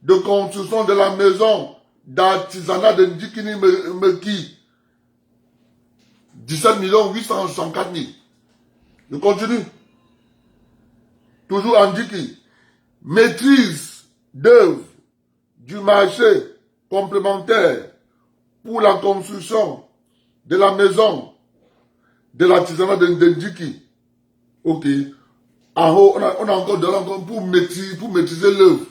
de construction de la maison d'artisanat de Ndjikini Meki. 17 864 000. Je continue. Toujours en Ndjiki. Maîtrise d'œuvre du marché complémentaire pour la construction de la maison de l'artisanat de Ndjiki. Ok. En haut, on a encore de l'encore pour maîtriser l'œuvre.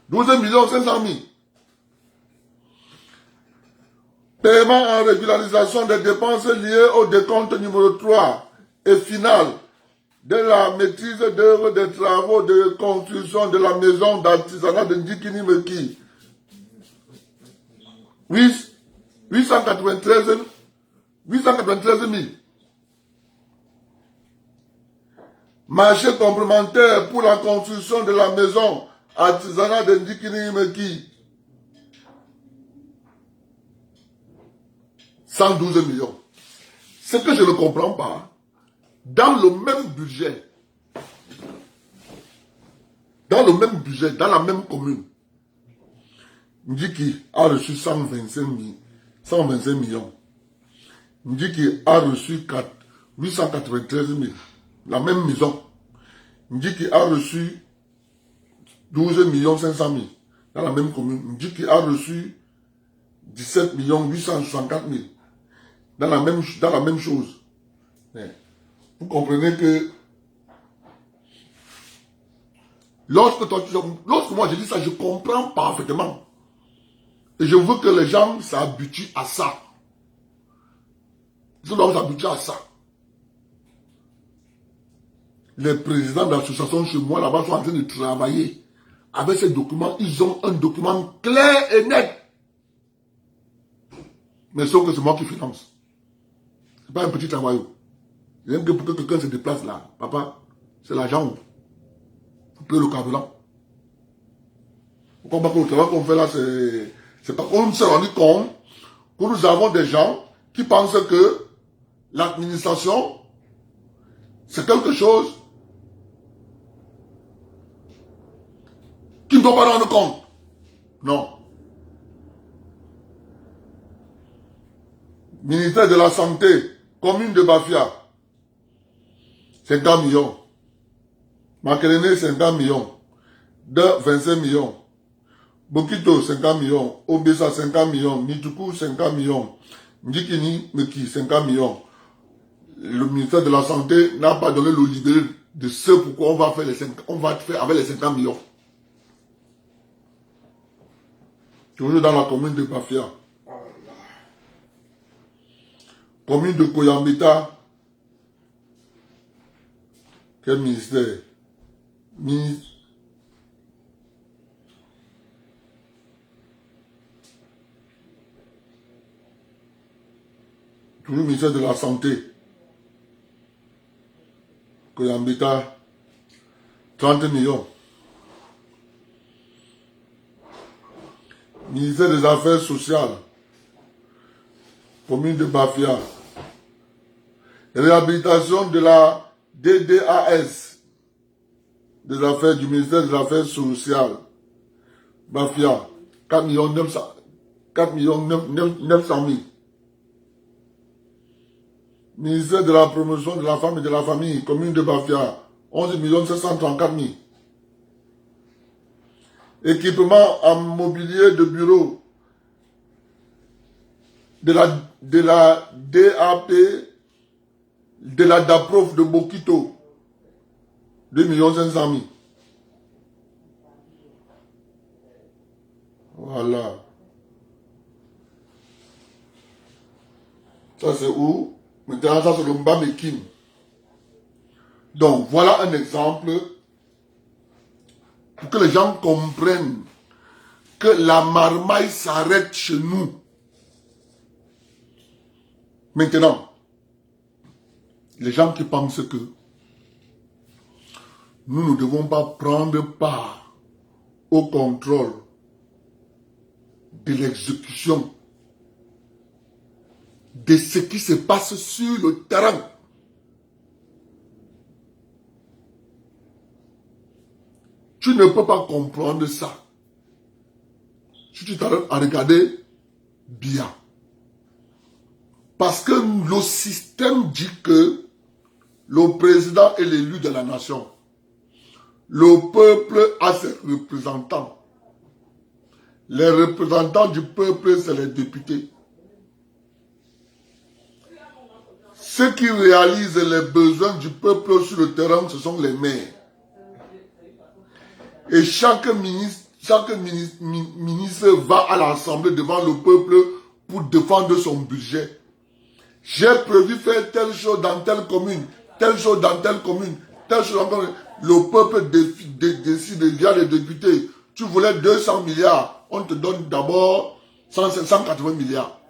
12 500 000. Paiement en régularisation des dépenses liées au décompte numéro 3 et final de la maîtrise d'œuvre des travaux de construction de la maison d'artisanat de Ndjikini Meki. 893 000. Marché complémentaire pour la construction de la maison artisanat de Ndjikini Meki. 112 millions. Ce que je ne comprends pas, dans le même budget, dans la même commune, Ndjiki a reçu 125 millions. Ndjiki a reçu 893 000. La même maison. Ndjiki a reçu 12 500 000. Dans la même commune. Ndjiki a reçu 17 864 000. Dans la même chose. Vous comprenez que lorsque moi je dis ça, je comprends parfaitement. Et je veux que les gens s'habituent à ça. Ils doivent s'habituer à ça. Les présidents d'associations chez moi là-bas sont en train de travailler avec ces documents. Ils ont un document clair et net. Mais sauf que c'est moi qui finance. Ce n'est pas un petit travail. Rien que pour que quelqu'un se déplace là, papa, c'est l'argent. Vous payez le carburant. Vous comprenez que le travail qu'on fait là, c'est pas qu'on s'est rendu compte que nous avons des gens qui pensent que l'administration, c'est quelque chose qui ne doit pas rendre compte. Non. Ministère de la Santé, commune de Bafia, 50 millions. Makelene, 50 millions. De 25 millions. Bokito, 50 millions. Obesa, 50 millions. Nituku, 50 millions. Ndjikini Meki, 50 millions. Le ministère de la Santé n'a pas donné le libéré de ce pourquoi on va faire avec les 50 millions. Toujours dans la commune de Bafia. Commune de Koyambeta. Quel ministère? Toujours ministère de la Santé. Koyambeta, 30 millions. Ministère des Affaires sociales. Commune de Bafia. Réhabilitation de la DDAS, des affaires du ministère des Affaires sociales. Bafia, 4 900 000. Ministère de la promotion de la femme et de la famille, commune de Bafia, 11 734 000. Équipement en mobilier de bureau de la DAP, de la DAPROF de Bokito, 2 500 000. Voilà. Ça c'est où? Maintenant, ça c'est le Mbamekin. Donc, voilà un exemple pour que les gens comprennent que la marmaille s'arrête chez nous. Maintenant, les gens qui pensent que nous ne devons pas prendre part au contrôle de l'exécution de ce qui se passe sur le terrain. Tu ne peux pas comprendre ça si tu t'arrêtes à regarder bien. Parce que le système dit que le président est l'élu de la nation. Le peuple a ses représentants. Les représentants du peuple, c'est les députés. Ceux qui réalisent les besoins du peuple sur le terrain, ce sont les maires. Et chaque ministre va à l'Assemblée devant le peuple pour défendre son budget. J'ai prévu faire telle chose dans telle commune, telle chose dans telle commune, telle chose dans telle commune. Le peuple décide via les députés. Tu voulais 200 milliards, on te donne d'abord 180 milliards.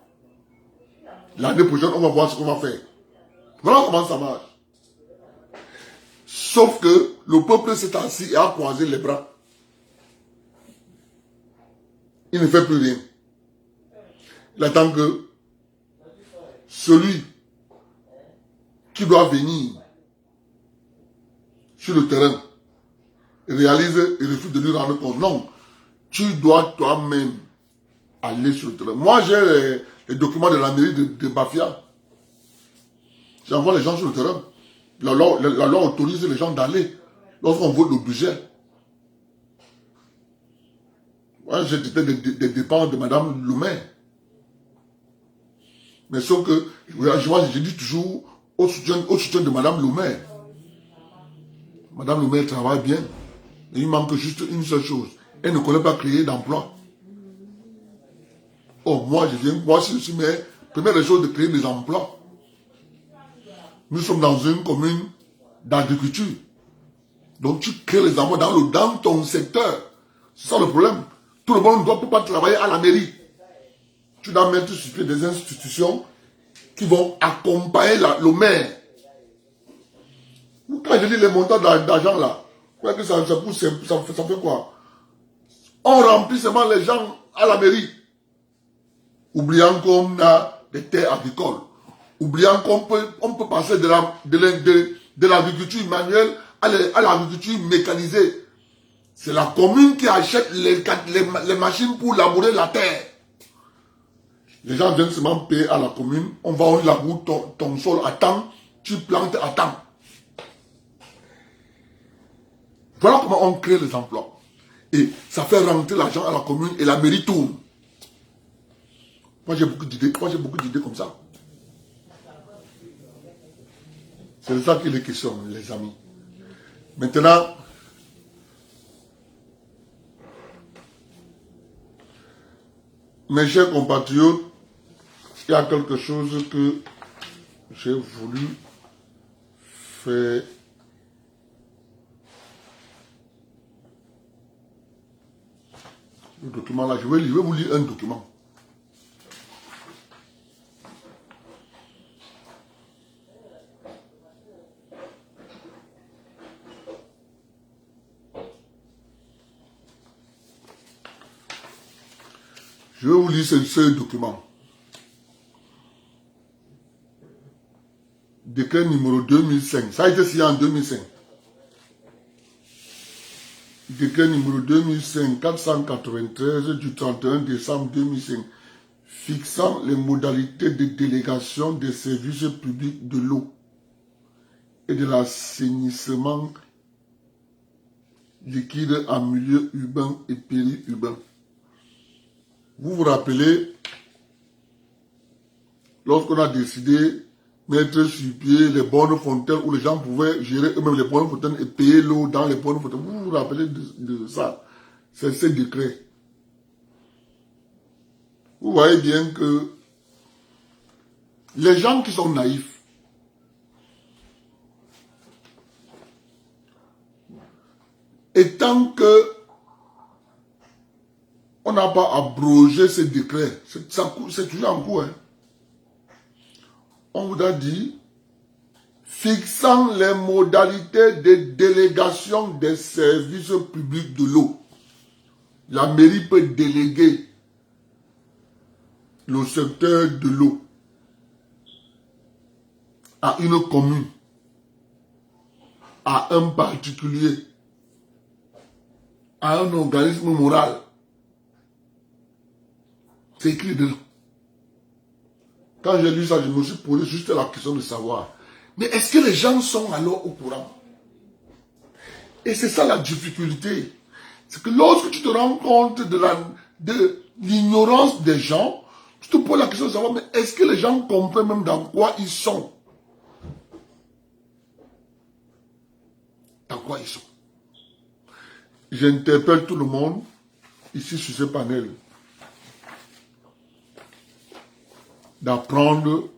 L'année prochaine, on va voir ce qu'on va faire. Voilà comment ça marche. Sauf que le peuple s'est assis et a croisé les bras. Il ne fait plus rien. Il attend que celui qui doit venir sur le terrain réalise et refuse de lui rendre compte. Non, tu dois toi-même aller sur le terrain. Moi, j'ai les documents de la mairie de Bafia. J'envoie les gens sur le terrain. La loi autorise les gens d'aller lorsqu'on vote le budget. Moi, j'ai des dépenses de Madame le maire. Mais sauf que, je dis toujours au soutien de Madame le maire. Madame le maire travaille bien. Mais il manque juste une seule chose. Elle ne connaît pas créer d'emploi. Oh, moi, si je suis maire, première des choses de créer des emplois. Nous sommes dans une commune d'agriculture. Donc tu crées les emplois dans ton secteur. C'est ça le problème. Tout le monde ne doit pas travailler à la mairie. Tu dois mettre sur pied des institutions qui vont accompagner le maire. Quand je dis les montants d'argent là, que ça fait quoi? On remplit seulement les gens à la mairie. Oubliant qu'on a des terres agricoles. Oubliant qu'on peut passer de l'agriculture manuelle à l'agriculture mécanisée. C'est la commune qui achète les machines pour labourer la terre. Les gens viennent seulement payer à la commune. On laboure ton sol à temps. Tu plantes à temps. Voilà comment on crée les emplois. Et ça fait rentrer l'argent à la commune et la mairie tourne. Moi j'ai beaucoup d'idées comme ça. C'est de ça qu'il est question, les amis. Maintenant, mes chers compatriotes, il y a quelque chose que j'ai voulu faire. Le document là, je vais vous lire un document. Je vais vous lire ce document. Décret numéro 2005. Ça a été signé en 2005. Décret numéro 2005-493 du 31 décembre 2005 fixant les modalités de délégation des services publics de l'eau et de l'assainissement liquide en milieu urbain et périurbain. Vous vous rappelez, lorsqu'on a décidé mettre sur pied les bonnes fontaines où les gens pouvaient gérer eux-mêmes les bonnes fontaines et payer l'eau dans les bonnes fontaines. Vous vous rappelez de ça? C'est ce décret. Vous voyez bien que les gens qui sont naïfs, et tant que on n'a pas abrogé ce décret, c'est toujours en cours. Hein. On vous a dit, fixant les modalités de délégation des services publics de l'eau. La mairie peut déléguer le secteur de l'eau à une commune, à un particulier, à un organisme moral. C'est écrit dedans. Quand j'ai lu ça, je me suis posé juste la question de savoir, mais est-ce que les gens sont alors au courant? Et c'est ça la difficulté. C'est que lorsque tu te rends compte de l'ignorance des gens, tu te poses la question de savoir, mais est-ce que les gens comprennent même dans quoi ils sont? Dans quoi ils sont? J'interpelle tout le monde, ici sur ce panel, d'apprendre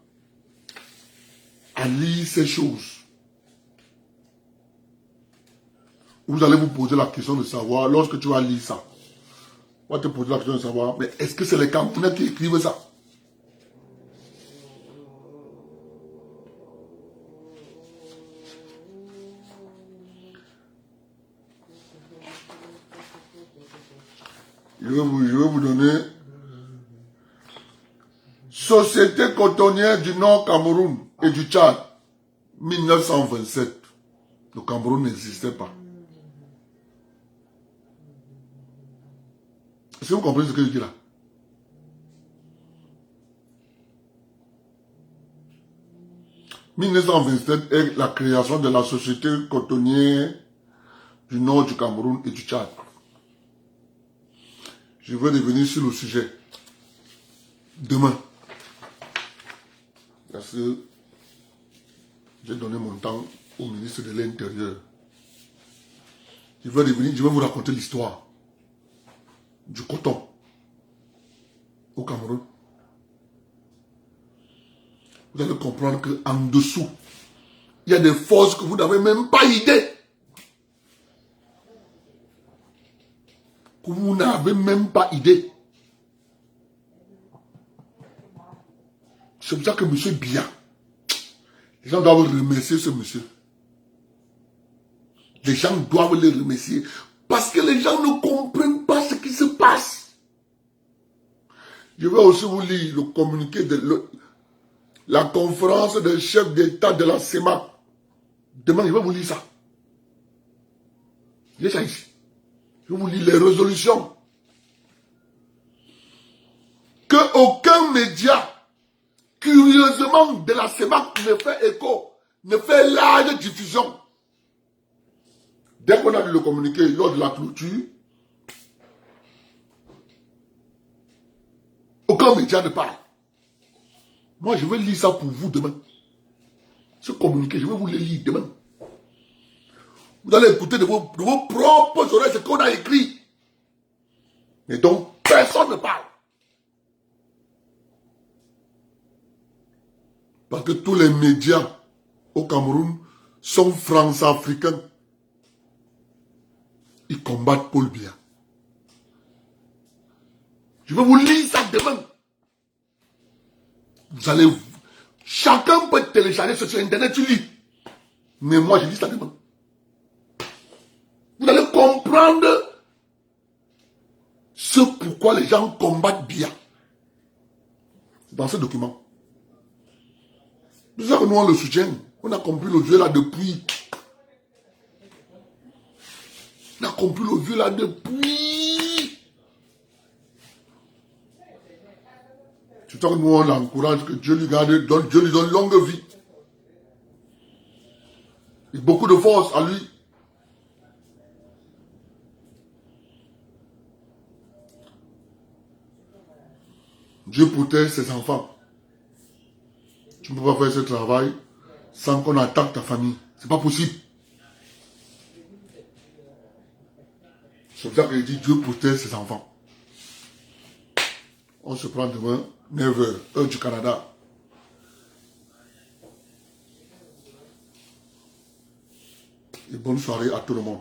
à lire ces choses. Vous allez vous poser la question de savoir, lorsque tu vas lire ça, on va te poser la question de savoir, mais est-ce que c'est les Camerounais qui écrivent ça? Je vais vous donner Société cotonnière du Nord Cameroun et du Tchad, 1927. Le Cameroun n'existait pas. Est-ce que vous comprenez ce que je dis là? « 1927 est la création de la Société cotonnière du Nord du Cameroun et du Tchad. » Je vais revenir sur le sujet demain. Parce que j'ai donné mon temps au ministre de l'Intérieur. Je vais revenir, je vais vous raconter l'histoire du coton au Cameroun. Vous allez comprendre qu'en dessous, il y a des forces que vous n'avez même pas idée. Que vous n'avez même pas idée. C'est pour ça que M. Biya, les gens doivent remercier ce monsieur. Les gens doivent le remercier. Parce que les gens ne comprennent pas ce qui se passe. Je vais aussi vous lire le communiqué de la conférence des chefs d'État de la CEMAC. Demain, je vais vous lire ça. J'ai ça ici. Je vais vous lire les résolutions. Que aucun média, curieusement, de la CEMAC ne fait écho, ne fait large diffusion. Dès qu'on a lu le communiqué lors de la clôture, aucun média ne parle. Moi, je vais lire ça pour vous demain. Ce communiqué, je vais vous le lire demain. Vous allez écouter de vos propres oreilles ce qu'on a écrit. Et donc, personne ne parle. Parce que tous les médias au Cameroun sont france-africains. Ils combattent Paul Biya. Je vais vous lire ça demain. Vous allez... Chacun peut télécharger sur Internet, tu lis. Mais moi, je lis ça demain. Vous allez comprendre ce pourquoi les gens combattent Biya. Dans ce document. C'est ça que nous, on le soutient. On a compris le vieux là depuis. On a compris le vieux là depuis. C'est toi que nous on l'encourage, que Dieu lui garde, Dieu lui donne longue vie. Et beaucoup de force à lui. Dieu protège ses enfants. Tu ne peux pas faire ce travail sans qu'on attaque ta famille. C'est pas possible. C'est pour ça que je dis Dieu protège ses enfants. On se prend demain, 9h, heure du Canada. Et bonne soirée à tout le monde.